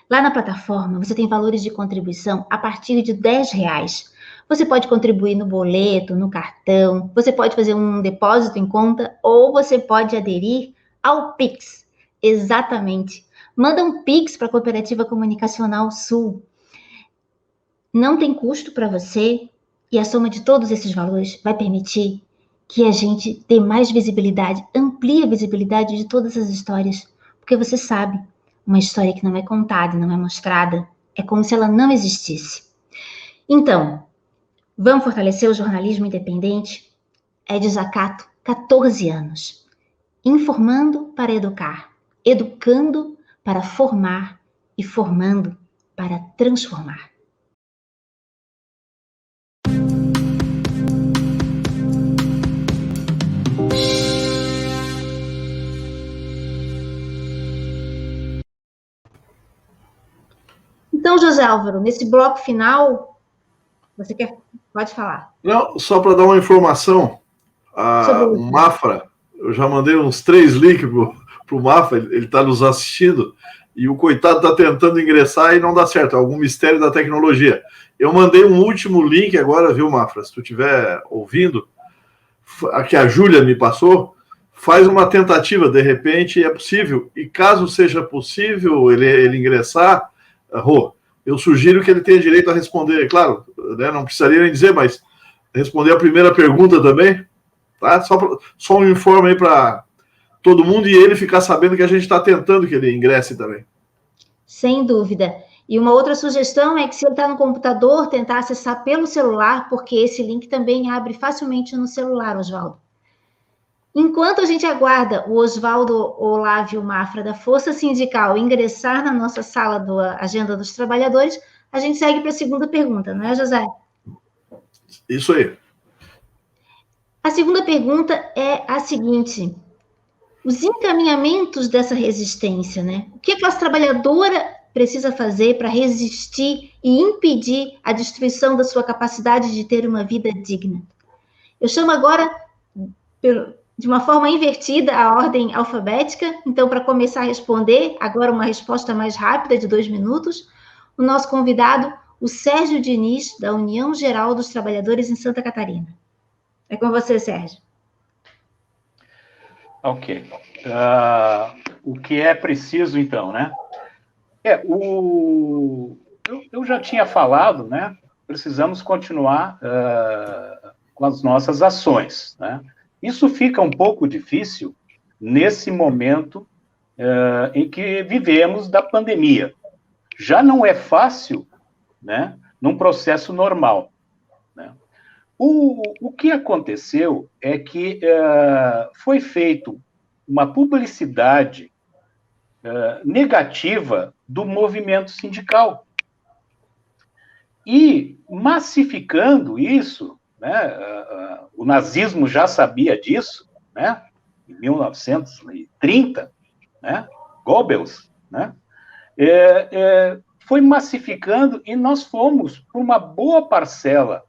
Lá na plataforma, você tem valores de contribuição a partir de R$10. Você pode contribuir no boleto, no cartão, você pode fazer um depósito em conta ou você pode aderir ao Pix. Exatamente. Manda um Pix para a Cooperativa Comunicacional Sul. Não tem custo para você e a soma de todos esses valores vai permitir que a gente dê mais visibilidade, amplie a visibilidade de todas as histórias, porque você sabe, uma história que não é contada, não é mostrada, é como se ela não existisse. Então, vamos fortalecer o jornalismo independente? É Desacato, 14 anos. Informando para educar, educando para formar e formando para transformar. Então, José Álvaro, nesse bloco final, pode falar. Não, só para dar uma informação, o Mafra, eu já mandei uns 3 links para o Mafra, ele está nos assistindo, e o coitado está tentando ingressar e não dá certo, é algum mistério da tecnologia. Eu mandei um último link agora, viu, Mafra? Se tu estiver ouvindo, a que a Júlia me passou, faz uma tentativa, de repente é possível, e caso seja possível ele ingressar, eu sugiro que ele tenha direito a responder, claro, né, não precisaria nem dizer, mas responder a primeira pergunta também, tá? Só um informe aí para todo mundo e ele ficar sabendo que a gente está tentando que ele ingresse também. Sem dúvida. E uma outra sugestão é que se ele está no computador, tentar acessar pelo celular, porque esse link também abre facilmente no celular, Oswaldo. Enquanto a gente aguarda o Oswaldo Olávio Mafra, da Força Sindical, ingressar na nossa sala da Agenda dos Trabalhadores, a gente segue para a segunda pergunta, não é, José? Isso aí. A segunda pergunta é a seguinte: os encaminhamentos dessa resistência, né? O que a classe trabalhadora precisa fazer para resistir e impedir a destruição da sua capacidade de ter uma vida digna? Eu chamo agora, de uma forma invertida, a ordem alfabética. Então, para começar a responder, agora uma resposta mais rápida, de 2 minutos, o nosso convidado, o Sérgio Diniz, da União Geral dos Trabalhadores em Santa Catarina. É com você, Sérgio. Ok. O que é preciso, então, né? Eu já tinha falado, né? Precisamos continuar com as nossas ações, né? Isso fica um pouco difícil nesse momento em que vivemos da pandemia. Já não é fácil, né, num processo normal, né? O que aconteceu é que foi feito uma publicidade negativa do movimento sindical. E massificando isso, né, o nazismo já sabia disso, né, em 1930, né, Goebbels, né, foi massificando e nós fomos, por uma boa parcela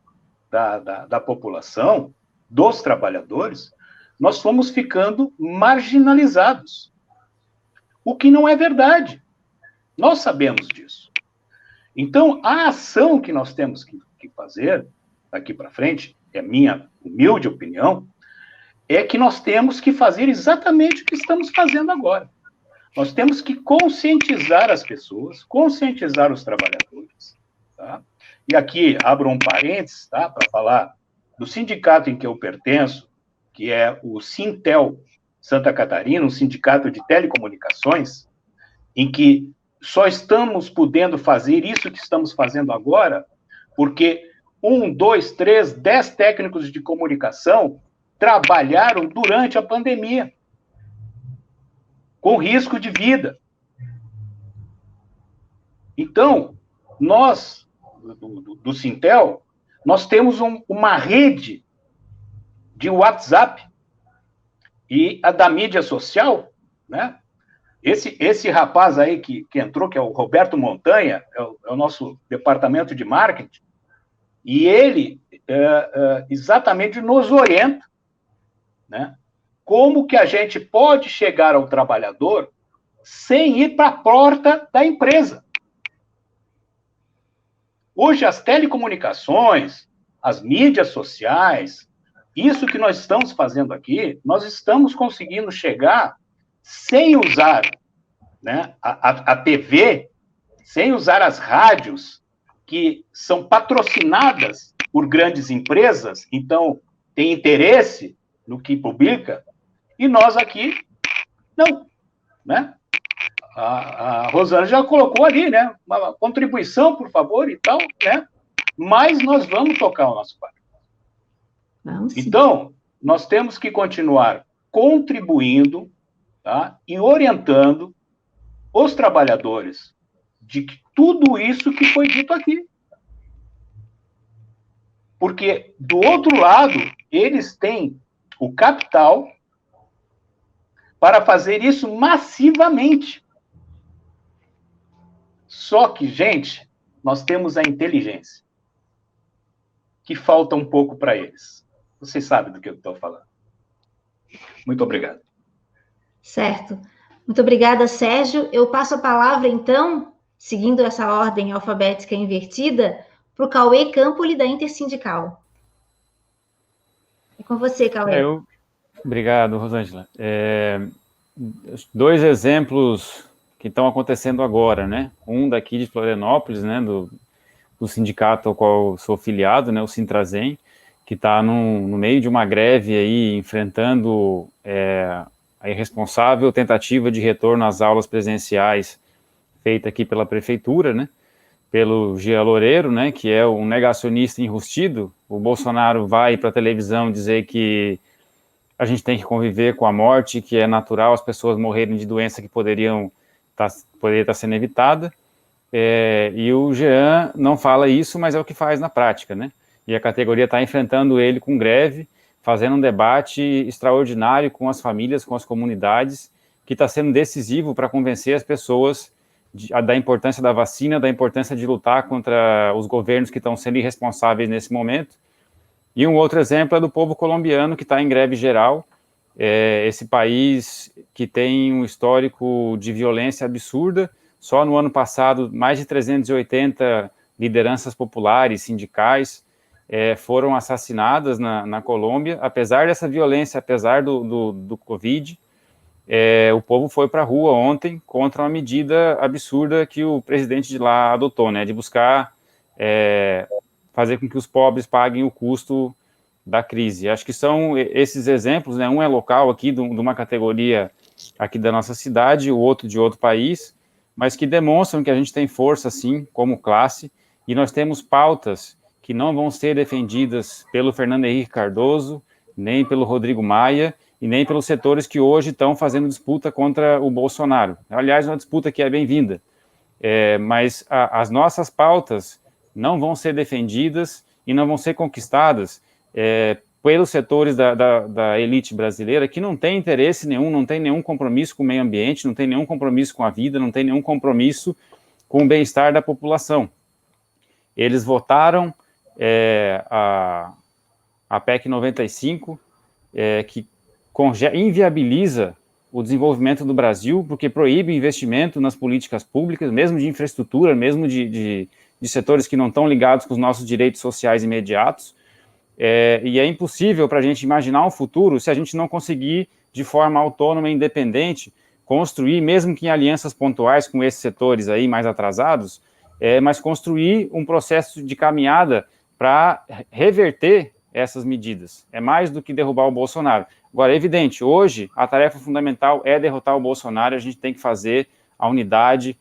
da população, dos trabalhadores, nós fomos ficando marginalizados. O que não é verdade. Nós sabemos disso. Então, a ação que nós temos que fazer, daqui para frente, é minha humilde opinião, é que nós temos que fazer exatamente o que estamos fazendo agora. Nós temos que conscientizar as pessoas, conscientizar os trabalhadores, tá? E aqui, abro um parênteses, tá, para falar do sindicato em que eu pertenço, que é o Sintel Santa Catarina, um sindicato de telecomunicações, em que só estamos podendo fazer isso que estamos fazendo agora, porque 1, 2, 3, 10 técnicos de comunicação trabalharam durante a pandemia, com risco de vida. Então, nós, do Sintel, nós temos uma rede de WhatsApp e a da mídia social, né? Esse rapaz aí que entrou, que é o Roberto Montanha, é o nosso departamento de marketing, e ele exatamente nos orienta, né? Como que a gente pode chegar ao trabalhador sem ir para a porta da empresa. Hoje, as telecomunicações, as mídias sociais, isso que nós estamos fazendo aqui, nós estamos conseguindo chegar sem usar, né, a TV, sem usar as rádios, que são patrocinadas por grandes empresas, então tem interesse no que publica, e nós aqui, não, né? A Rosana já colocou ali, né? Uma contribuição, por favor, e tal, né? Mas nós vamos tocar o nosso parte. Então, nós temos que continuar contribuindo, tá? E orientando os trabalhadores de tudo isso que foi dito aqui. Porque, do outro lado, eles têm o capital para fazer isso massivamente. Só que, gente, nós temos a inteligência, que falta um pouco para eles. Vocês sabem do que eu estou falando. Muito obrigado. Certo. Muito obrigada, Sérgio. Eu passo a palavra, então, seguindo essa ordem alfabética invertida, para o Cauê Campoli, da Intersindical. É com você, Cauê. Obrigado, Rosângela. Dois exemplos que estão acontecendo agora, né? Um daqui de Florianópolis, né, do sindicato ao qual eu sou filiado, né, o Sintrazem, que está no meio de uma greve aí, enfrentando a irresponsável tentativa de retorno às aulas presenciais feita aqui pela prefeitura, né, pelo Gia Loureiro, né, que é um negacionista enrustido. O Bolsonaro vai para a televisão dizer que a gente tem que conviver com a morte, que é natural as pessoas morrerem de doença que poderia estar sendo evitada, e o Jean não fala isso, mas é o que faz na prática, né? E a categoria está enfrentando ele com greve, fazendo um debate extraordinário com as famílias, com as comunidades, que está sendo decisivo para convencer as pessoas da importância da vacina, da importância de lutar contra os governos que estão sendo irresponsáveis nesse momento. E um outro exemplo é do povo colombiano, que está em greve geral, esse país que tem um histórico de violência absurda. Só no ano passado, mais de 380 lideranças populares, sindicais, foram assassinadas na Colômbia. Apesar dessa violência, apesar do Covid, o povo foi para a rua ontem contra uma medida absurda que o presidente de lá adotou, né, de buscar fazer com que os pobres paguem o custo da crise. Acho que são esses exemplos, né? Um é local aqui, de uma categoria aqui da nossa cidade, o outro de outro país, mas que demonstram que a gente tem força, sim, como classe, e nós temos pautas que não vão ser defendidas pelo Fernando Henrique Cardoso, nem pelo Rodrigo Maia, e nem pelos setores que hoje estão fazendo disputa contra o Bolsonaro. Aliás, uma disputa que é bem-vinda, mas as nossas pautas não vão ser defendidas e não vão ser conquistadas pelos setores da elite brasileira, que não tem interesse nenhum, não tem nenhum compromisso com o meio ambiente, não tem nenhum compromisso com a vida, não tem nenhum compromisso com o bem-estar da população. Eles votaram a PEC 95, que inviabiliza o desenvolvimento do Brasil, porque proíbe investimento nas políticas públicas, mesmo de infraestrutura, mesmo de setores que não estão ligados com os nossos direitos sociais imediatos, e é impossível para a gente imaginar um futuro se a gente não conseguir, de forma autônoma e independente, construir, mesmo que em alianças pontuais com esses setores aí mais atrasados, mas construir um processo de caminhada para reverter essas medidas. É mais do que derrubar o Bolsonaro. Agora, é evidente, hoje a tarefa fundamental é derrotar o Bolsonaro, a gente tem que fazer a unidade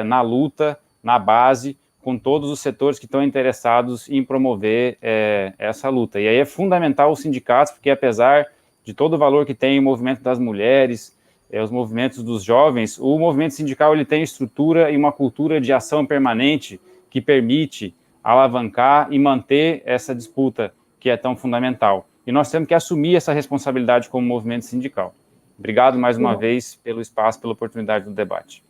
na luta, na base, com todos os setores que estão interessados em promover essa luta. E aí é fundamental os sindicatos, porque apesar de todo o valor que tem o movimento das mulheres, os movimentos dos jovens, o movimento sindical ele tem estrutura e uma cultura de ação permanente que permite alavancar e manter essa disputa que é tão fundamental. E nós temos que assumir essa responsabilidade como movimento sindical. Obrigado mais uma vez pelo espaço, pela oportunidade do debate.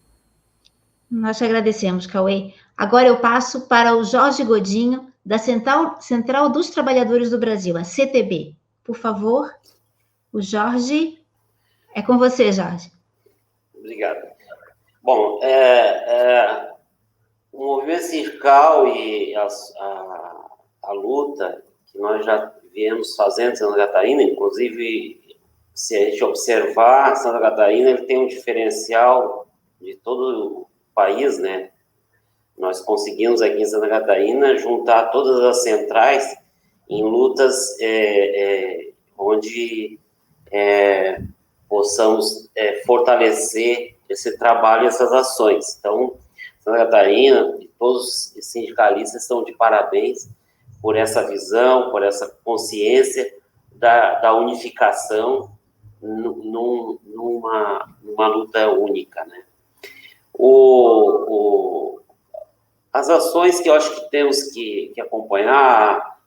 Nós te agradecemos, Cauê. Agora eu passo para o Jorge Godinho, da Central dos Trabalhadores do Brasil, a CTB. Por favor, o Jorge, é com você, Jorge. Obrigado. Bom, o movimento sindical e a luta que nós já viemos fazendo em Santa Catarina, inclusive, se a gente observar, Santa Catarina ele tem um diferencial de todo o país, né? Nós conseguimos aqui em Santa Catarina juntar todas as centrais em lutas onde possamos fortalecer esse trabalho e essas ações. Então, Santa Catarina e todos os sindicalistas estão de parabéns por essa visão, por essa consciência da unificação numa luta única, né? As ações que eu acho que temos que acompanhar,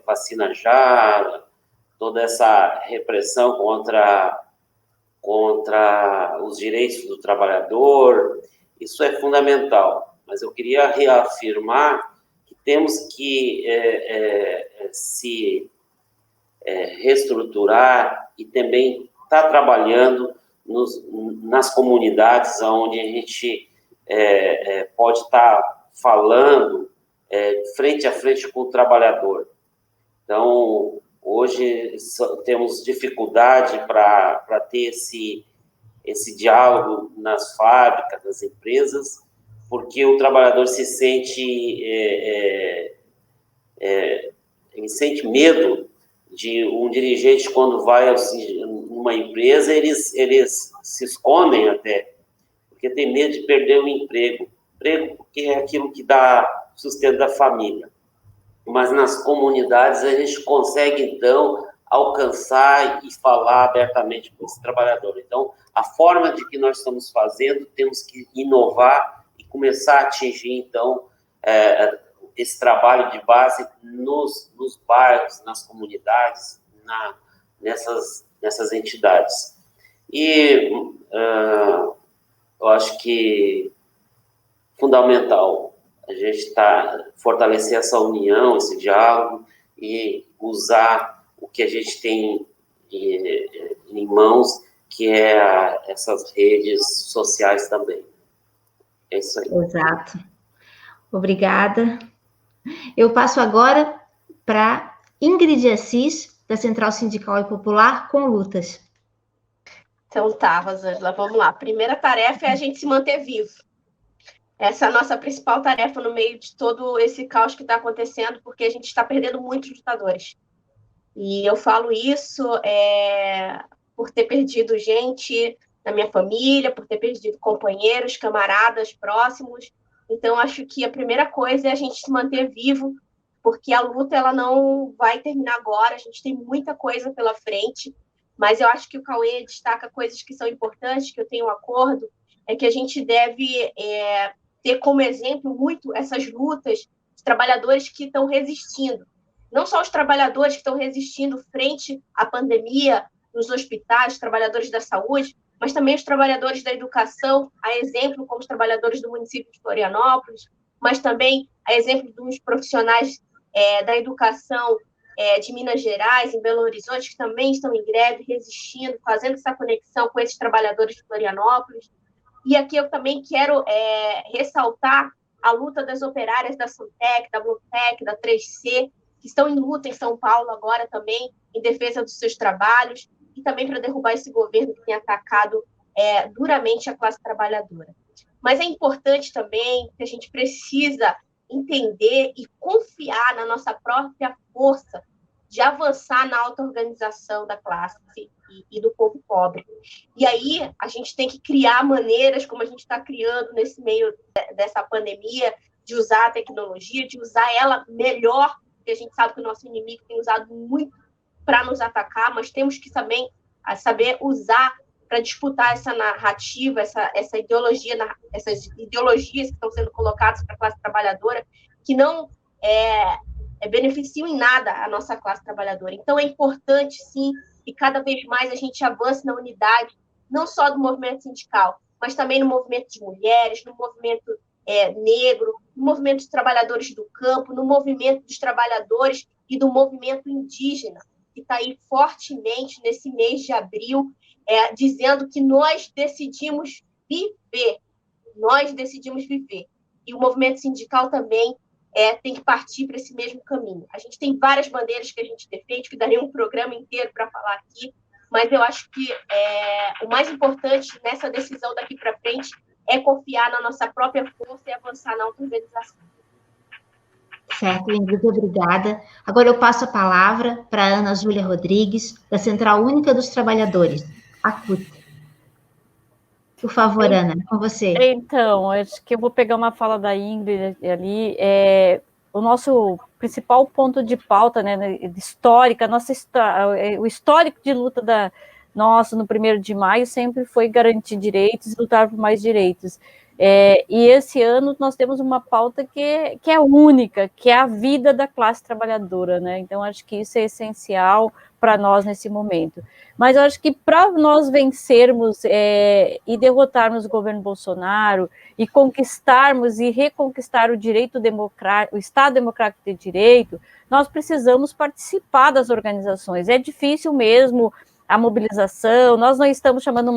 vacina já, toda essa repressão contra os direitos do trabalhador, isso é fundamental. Mas eu queria reafirmar que temos que se reestruturar e também estar trabalhando nas comunidades onde a gente pode estar falando frente a frente com o trabalhador. Então, hoje temos dificuldade para ter esse diálogo nas fábricas, nas empresas, porque o trabalhador se sente medo de um dirigente, quando vai numa empresa, eles se escondem até, porque tem medo de perder o emprego porque é aquilo que dá sustento da família. Mas nas comunidades a gente consegue, então, alcançar e falar abertamente com esse trabalhador. Então, a forma de que nós estamos fazendo, temos que inovar e começar a atingir, então, esse trabalho de base nos bairros, nas comunidades, nessas entidades. E eu acho que fundamental a gente fortalecer essa união, esse diálogo e usar o que a gente tem em mãos, que é essas redes sociais também. É isso aí. Exato. Obrigada. Eu passo agora para Ingrid Assis, da Central Sindical e Popular, com lutas. Então tá, Rosângela, vamos lá. A primeira tarefa é a gente se manter vivo. Essa é a nossa principal tarefa no meio de todo esse caos que está acontecendo, porque a gente está perdendo muitos lutadores. E eu falo isso por ter perdido gente na minha família, por ter perdido companheiros, camaradas próximos. Então, acho que a primeira coisa é a gente se manter vivo, porque a luta ela não vai terminar agora, a gente tem muita coisa pela frente, mas eu acho que o Cauê destaca coisas que são importantes, que eu tenho um acordo, é que a gente deve ter como exemplo muito essas lutas de trabalhadores que estão resistindo. Não só os trabalhadores que estão resistindo frente à pandemia, nos hospitais, trabalhadores da saúde, mas também os trabalhadores da educação, a exemplo como os trabalhadores do município de Florianópolis, mas também a exemplo dos profissionais da educação de Minas Gerais, em Belo Horizonte, que também estão em greve, resistindo, fazendo essa conexão com esses trabalhadores de Florianópolis. E aqui eu também quero ressaltar a luta das operárias da Suntec, da Blutec, da 3C, que estão em luta em São Paulo agora também, em defesa dos seus trabalhos, e também para derrubar esse governo que tem atacado duramente a classe trabalhadora. Mas é importante também que a gente precisa entender e confiar na nossa própria força de avançar na auto-organização da classe e do povo pobre. E aí a gente tem que criar maneiras, como a gente está criando nesse meio dessa pandemia, de usar a tecnologia, de usar ela melhor, porque a gente sabe que o nosso inimigo tem usado muito para nos atacar, mas temos que saber usar para disputar essa narrativa, essa ideologia, essas ideologias que estão sendo colocadas para a classe trabalhadora, que não beneficiam em nada a nossa classe trabalhadora. Então, é importante, sim, que cada vez mais a gente avance na unidade, não só do movimento sindical, mas também no movimento de mulheres, no movimento negro, no movimento dos trabalhadores do campo, no movimento dos trabalhadores e do movimento indígena, que está aí fortemente nesse mês de abril, dizendo que nós decidimos viver. Nós decidimos viver. E o movimento sindical também tem que partir para esse mesmo caminho. A gente tem várias bandeiras que a gente defende, que daria um programa inteiro para falar aqui, mas eu acho que o mais importante nessa decisão daqui para frente é confiar na nossa própria força e avançar na auto-organização. Certo, Ingrid, obrigada. Agora eu passo a palavra para a Ana Júlia Rodrigues, da Central Única dos Trabalhadores, a CUT. Por favor, Ana, com você. Então, acho que eu vou pegar uma fala da Ingrid ali. O nosso principal ponto de pauta, né, histórica, o histórico de luta nosso no 1º de maio sempre foi garantir direitos e lutar por mais direitos. E esse ano nós temos uma pauta que é única, que é a vida da classe trabalhadora, né? Então, acho que isso é essencial para nós nesse momento. Mas eu acho que para nós vencermos e derrotarmos o governo Bolsonaro e conquistarmos e reconquistar o direito democrático, o Estado Democrático de Direito, nós precisamos participar das organizações. É difícil mesmo a mobilização, nós não estamos chamando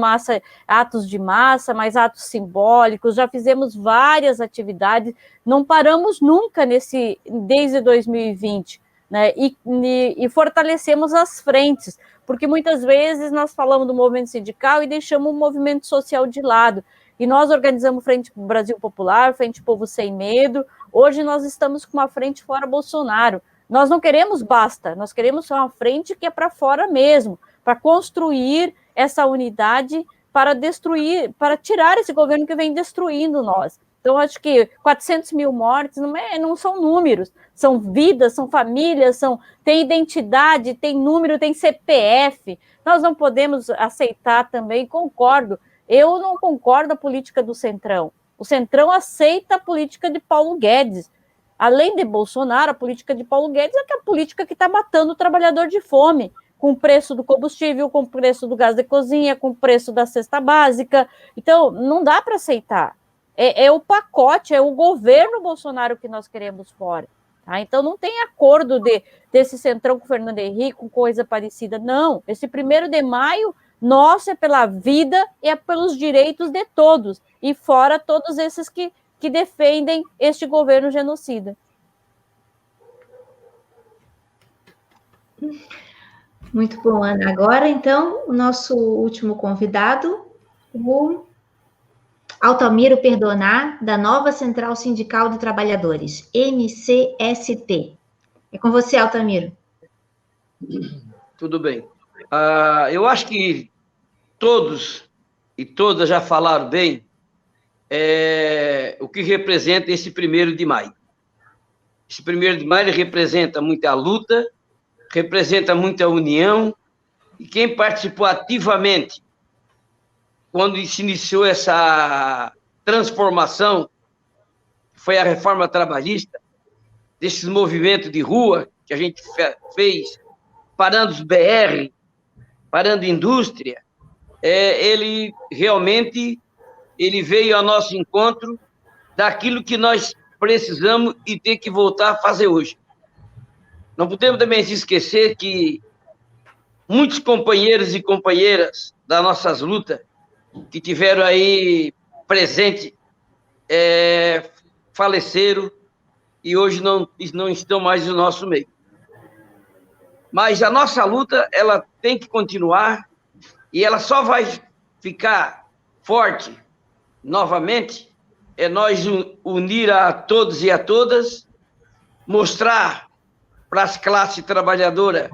atos de massa, mas atos simbólicos, já fizemos várias atividades, não paramos nunca desde 2020, né? E fortalecemos as frentes, porque muitas vezes nós falamos do movimento sindical e deixamos o movimento social de lado. E nós organizamos Frente Brasil Popular, Frente Povo Sem Medo. Hoje nós estamos com uma frente fora Bolsonaro. Nós não queremos basta, nós queremos uma frente que é para fora mesmo, para construir essa unidade, para destruir, para tirar esse governo que vem destruindo nós. Então, acho que 400 mil mortes não são números, são vidas, são famílias, tem identidade, tem número, tem CPF. Nós não podemos aceitar também, concordo, eu não concordo com a política do Centrão. O Centrão aceita a política de Paulo Guedes. Além de Bolsonaro, a política de Paulo Guedes é a política que está matando o trabalhador de fome, com o preço do combustível, com o preço do gás de cozinha, com o preço da cesta básica. Então, não dá para aceitar. É o pacote, é o governo Bolsonaro que nós queremos fora. Tá? Então, não tem acordo desse Centrão com o Fernando Henrique, com coisa parecida. Não, esse 1º de maio, nosso é pela vida e é pelos direitos de todos. E fora todos esses que defendem este governo genocida. Muito bom, Ana. Agora, então, o nosso último convidado, o Altamiro Perdonar, da Nova Central Sindical de Trabalhadores, MCST. É com você, Altamiro. Tudo bem. Eu acho que todos e todas já falaram bem o que representa esse 1º de maio. Esse 1º de maio representa muita luta, representa muita união, e quem participou ativamente quando se iniciou essa transformação, foi a reforma trabalhista, desses movimentos de rua que a gente fez, parando os BR, parando indústria, ele realmente veio ao nosso encontro daquilo que nós precisamos e tem que voltar a fazer hoje. Não podemos também se esquecer que muitos companheiros e companheiras das nossas lutas que tiveram aí presente faleceram e hoje não estão mais no nosso meio. Mas a nossa luta, ela tem que continuar e ela só vai ficar forte novamente nós unir a todos e a todas, mostrar para as classes trabalhadoras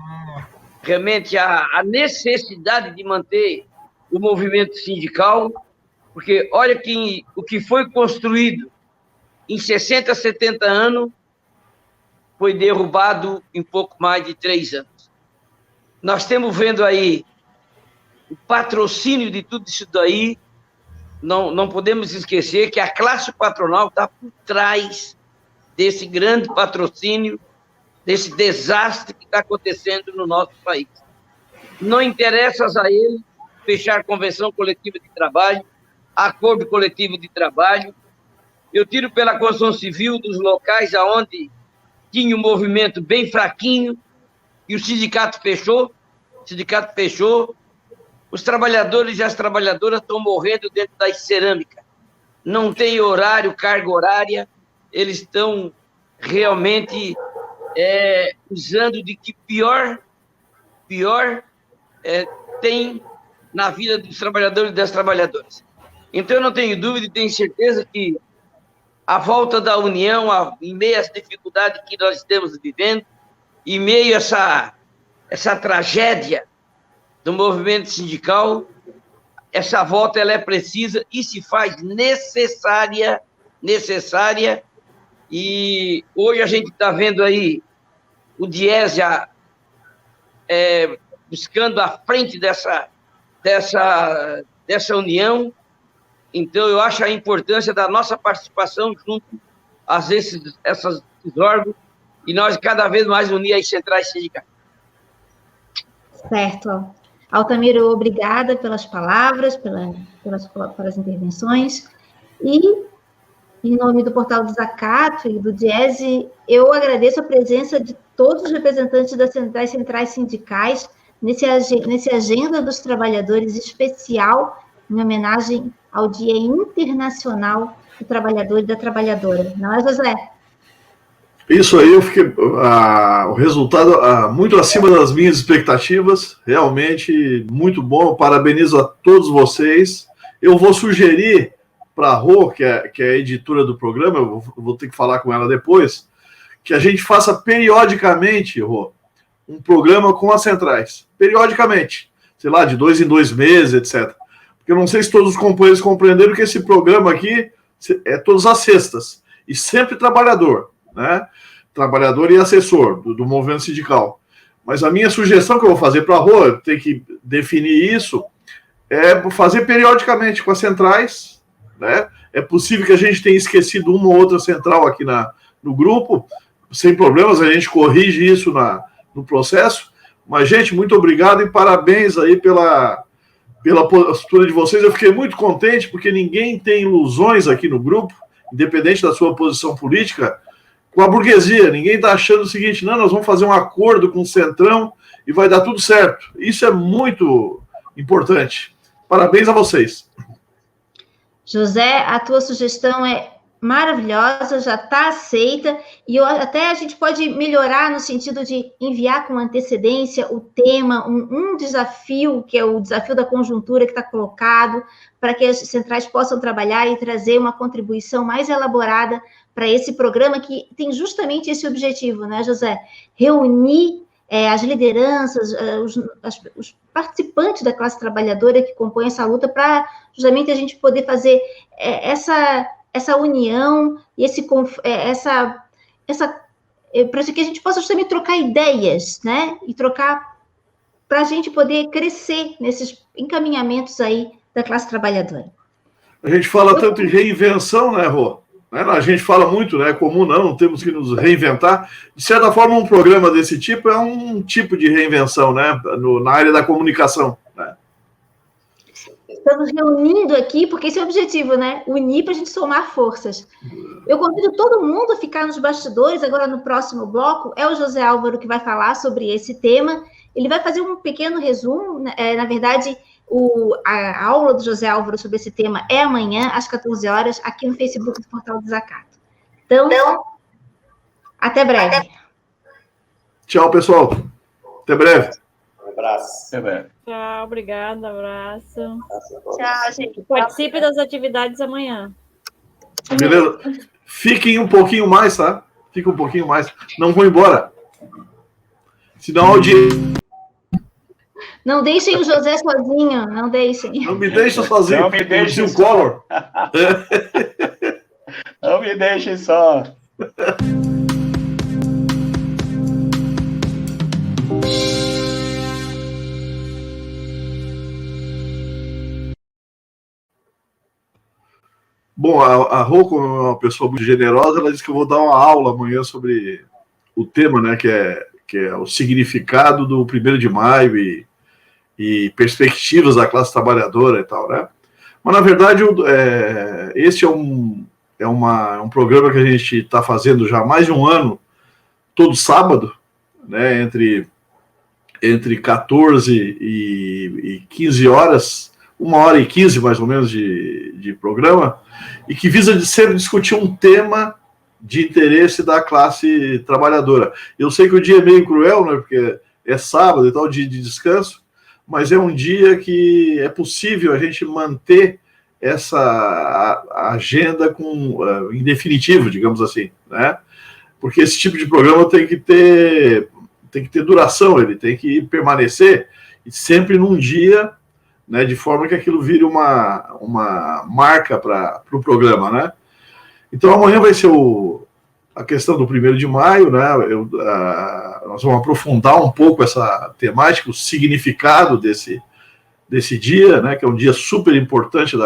realmente a necessidade de manter o movimento sindical, porque olha que o que foi construído em 60, 70 anos foi derrubado em pouco mais de 3 anos. Nós estamos vendo aí o patrocínio de tudo isso daí. Não podemos esquecer que a classe patronal está por trás desse grande patrocínio, desse desastre que está acontecendo no nosso país. Não interessa a ele fechar convenção coletiva de trabalho, acordo coletivo de trabalho. Eu tiro pela construção civil dos locais onde tinha um movimento bem fraquinho e o sindicato fechou. Os trabalhadores e as trabalhadoras estão morrendo dentro das cerâmicas. Não tem horário, carga horária. Eles estão realmente usando de que pior tem na vida dos trabalhadores e das trabalhadoras. Então, eu não tenho dúvida e tenho certeza que a volta da união, em meio às dificuldades que nós estamos vivendo, em meio a essa tragédia do movimento sindical, essa volta ela é precisa e se faz necessária, e hoje a gente está vendo aí o Diese buscando à frente dessa união, Então, eu acho a importância da nossa participação junto a esses órgãos e nós cada vez mais unir as centrais sindicais. Certo. Altamiro, obrigada pelas palavras, pelas intervenções. E, em nome do Portal Desacato e do Diese, eu agradeço a presença de todos os representantes das centrais sindicais nesse Agenda dos Trabalhadores especial, em homenagem ao Dia Internacional do Trabalhador e da Trabalhadora. Não é, José? Isso aí, eu fiquei... o resultado muito acima das minhas expectativas, realmente muito bom, eu parabenizo a todos vocês. Eu vou sugerir para a Rô, que é a editora do programa, eu vou ter que falar com ela depois, que a gente faça periodicamente, Rô, um programa com as centrais, periodicamente, sei lá, de 2 em 2 meses, etc. Porque eu não sei se todos os companheiros compreenderam que esse programa aqui é todas as sextas, e sempre trabalhador, né? Trabalhador e assessor do movimento sindical. Mas a minha sugestão que eu vou fazer para a Rô, tem que definir isso, é fazer periodicamente com as centrais, né? É possível que a gente tenha esquecido uma ou outra central aqui no grupo, sem problemas, a gente corrige isso no processo. Mas, gente, muito obrigado e parabéns aí pela postura de vocês. Eu fiquei muito contente, porque ninguém tem ilusões aqui no grupo, independente da sua posição política, com a burguesia. Ninguém está achando o seguinte: não, nós vamos fazer um acordo com o Centrão e vai dar tudo certo. Isso é muito importante. Parabéns a vocês. José, a tua sugestão é maravilhosa, já está aceita, e até a gente pode melhorar no sentido de enviar com antecedência o tema, um desafio, que é o desafio da conjuntura que está colocado, para que as centrais possam trabalhar e trazer uma contribuição mais elaborada para esse programa que tem justamente esse objetivo, né, José? Reunir as lideranças, os participantes da classe trabalhadora que compõem essa luta, para justamente a gente poder fazer essa união e para que a gente possa justamente trocar ideias, né? E trocar para a gente poder crescer nesses encaminhamentos aí da classe trabalhadora. A gente fala tanto em reinvenção, né, Rô? A gente fala muito, né? Comum não temos que nos reinventar. De certa forma, um programa desse tipo é um tipo de reinvenção, né? Na área da comunicação, né? Estamos reunindo aqui, porque esse é o objetivo, né? Unir para a gente somar forças. Eu convido todo mundo a ficar nos bastidores. Agora, no próximo bloco, é o José Álvaro que vai falar sobre esse tema. Ele vai fazer um pequeno resumo. Na verdade, a aula do José Álvaro sobre esse tema é amanhã, às 14 horas, aqui no Facebook do Portal Desacato. Então, até breve. Tchau, pessoal. Até breve. Um abraço. Até breve. Tchau, obrigada, abraço. Tchau, gente. Participe das atividades amanhã. Beleza? Fiquem um pouquinho mais, tá? Fiquem um pouquinho mais. Não vão embora. Senão o dia... Não deixem o José sozinho, não deixem. Não me deixem sozinho. Não me deixem o Collor. Não me deixem só. Bom, a Rô, como é uma pessoa muito generosa, ela disse que eu vou dar uma aula amanhã sobre o tema, né, que é o significado do 1º de maio e perspectivas da classe trabalhadora e tal, né? Mas, na verdade, esse é um programa que a gente está fazendo já há mais de um ano, todo sábado, né, entre 14 e 15 horas, 1h15 mais ou menos de programa, e que visa sempre discutir um tema de interesse da classe trabalhadora. Eu sei que o dia é meio cruel, né, porque é sábado e tal, dia de descanso, mas é um dia que é possível a gente manter essa agenda em definitivo, digamos assim, né? Porque esse tipo de programa tem que ter duração, ele tem que permanecer e sempre num dia, né, de forma que aquilo vire uma marca para o programa, né? Então amanhã vai ser a questão do 1º de maio, né? Nós vamos aprofundar um pouco essa temática, o significado desse dia, né? Que é um dia super importante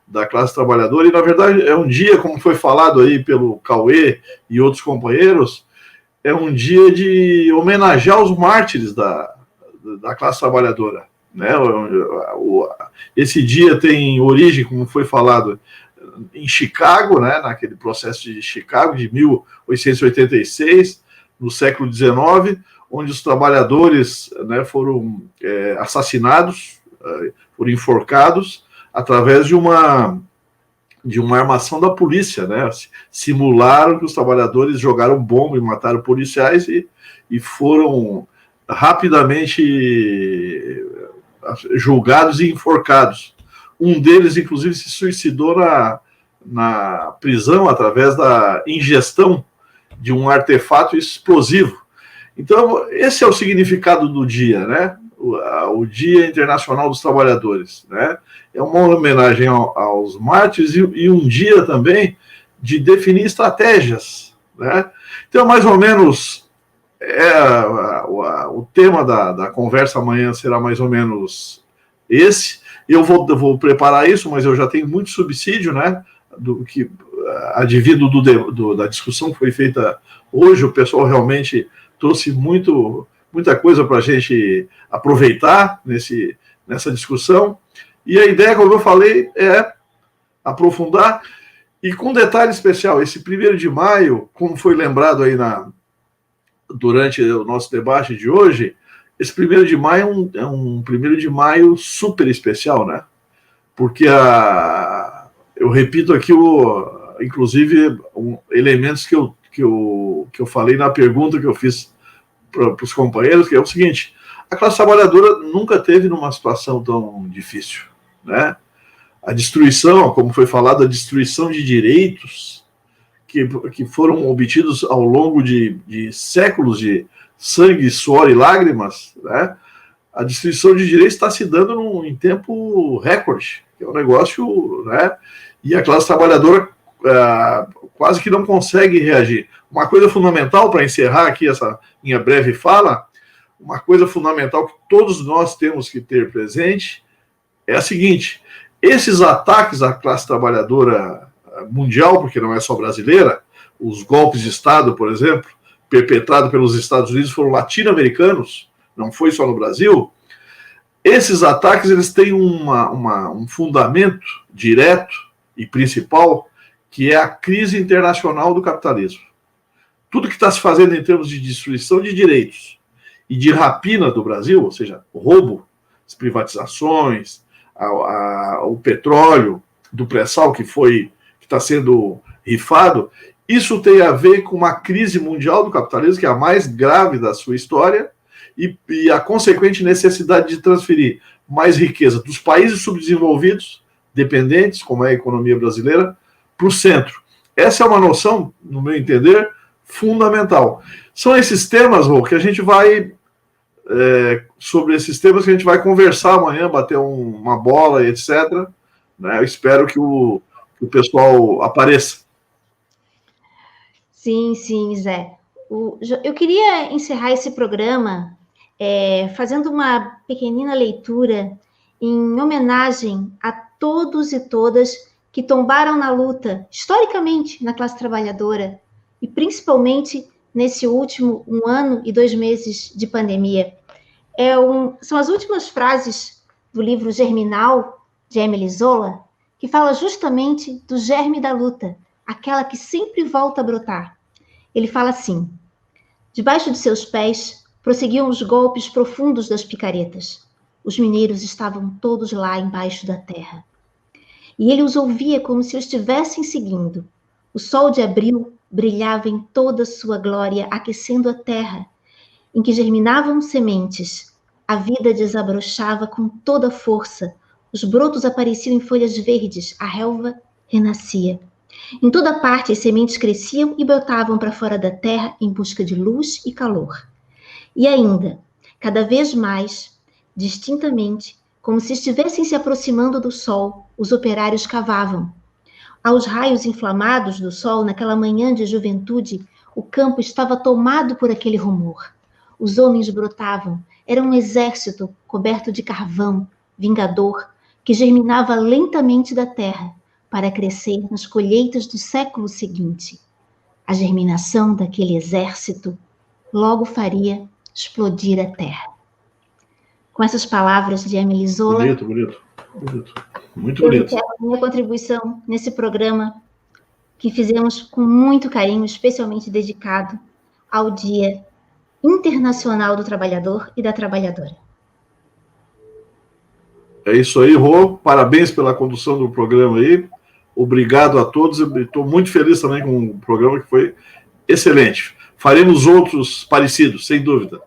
da classe trabalhadora, e na verdade é um dia, como foi falado aí pelo Cauê e outros companheiros, é um dia de homenagear os mártires da classe trabalhadora, né? Esse dia tem origem, como foi falado, em Chicago, né? Naquele processo de Chicago de 1886, no século XIX, onde os trabalhadores, né, foram assassinados, foram enforcados através de uma armação da polícia, né? Simularam que os trabalhadores jogaram bomba e mataram policiais e foram rapidamente julgados e enforcados. Um deles, inclusive, se suicidou na prisão através da ingestão de um artefato explosivo. Então, esse é o significado do dia, né? O Dia Internacional dos Trabalhadores, né? É uma homenagem aos mártires e um dia também de definir estratégias, né? Então, mais ou menos, o tema da conversa amanhã será mais ou menos esse. Eu vou preparar isso, mas eu já tenho muito subsídio, né? Do que advindo da discussão que foi feita hoje. O pessoal realmente trouxe muita coisa para a gente aproveitar nessa discussão. E a ideia, como eu falei, é aprofundar. E com detalhe especial, esse 1º de maio, como foi lembrado aí durante o nosso debate de hoje, esse 1º de maio é um 1º de maio super especial, né? Porque eu repito aqui, inclusive, elementos que eu falei na pergunta que eu fiz para os companheiros, que é o seguinte: a classe trabalhadora nunca teve numa situação tão difícil, né? A destruição, como foi falado, a destruição de direitos que foram obtidos ao longo de séculos de sangue, suor e lágrimas, né? A destruição de direitos está se dando em tempo recorde, que é um negócio, né? E a classe trabalhadora quase que não consegue reagir. Uma coisa fundamental, para encerrar aqui essa minha breve fala, uma coisa fundamental que todos nós temos que ter presente é a seguinte: esses ataques à classe trabalhadora mundial, porque não é só brasileira, os golpes de Estado, por exemplo, perpetrados pelos Estados Unidos, foram latino-americanos, não foi só no Brasil. Esses ataques, eles têm um fundamento direto e principal, que é a crise internacional do capitalismo. Tudo que está se fazendo em termos de destruição de direitos e de rapina do Brasil, ou seja, o roubo, as privatizações, o petróleo do pré-sal que está sendo rifado, isso tem a ver com uma crise mundial do capitalismo, que é a mais grave da sua história, e a consequente necessidade de transferir mais riqueza dos países subdesenvolvidos, dependentes, como é a economia brasileira, para o centro. Essa é uma noção, no meu entender, fundamental. São esses temas, Rô, que a gente vai... sobre esses temas que a gente vai conversar amanhã, bater uma bola e etc. Né? Eu espero que o pessoal apareça. Sim, Zé. Eu queria encerrar esse programa fazendo uma pequenina leitura em homenagem a todos e todas que tombaram na luta, historicamente, na classe trabalhadora, e principalmente nesse último 1 ano e 2 meses de pandemia. São as últimas frases do livro Germinal, de Émile Zola, que fala justamente do germe da luta, aquela que sempre volta a brotar. Ele fala assim: debaixo de seus pés prosseguiam os golpes profundos das picaretas. Os mineiros estavam todos lá embaixo da terra. E ele os ouvia como se o estivessem seguindo. O sol de abril brilhava em toda sua glória, aquecendo a terra, em que germinavam sementes. A vida desabrochava com toda força. Os brotos apareciam em folhas verdes, a relva renascia. Em toda parte as sementes cresciam e brotavam para fora da terra em busca de luz e calor. E ainda, cada vez mais, distintamente, como se estivessem se aproximando do sol, os operários cavavam. Aos raios inflamados do sol, naquela manhã de juventude, o campo estava tomado por aquele rumor. Os homens brotavam, era um exército coberto de carvão, vingador, que germinava lentamente da terra para crescer nas colheitas do século seguinte. A germinação daquele exército logo faria explodir a terra. Com essas palavras de Émile Zola... Bonito. Muito bonito. Eu quero a minha contribuição nesse programa que fizemos com muito carinho, especialmente dedicado ao Dia Internacional do Trabalhador e da Trabalhadora. É isso aí, Rô. Parabéns pela condução do programa aí. Obrigado a todos. Estou muito feliz também com o programa, que foi excelente. Faremos outros parecidos, sem dúvida.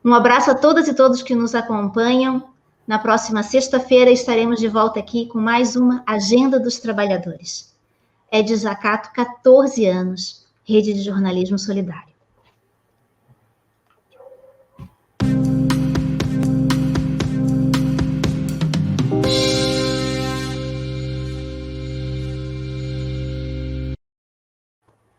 Um abraço a todas e todos que nos acompanham. Na próxima sexta-feira estaremos de volta aqui com mais uma Agenda dos Trabalhadores. É Desacato, 14 anos, Rede de Jornalismo Solidário.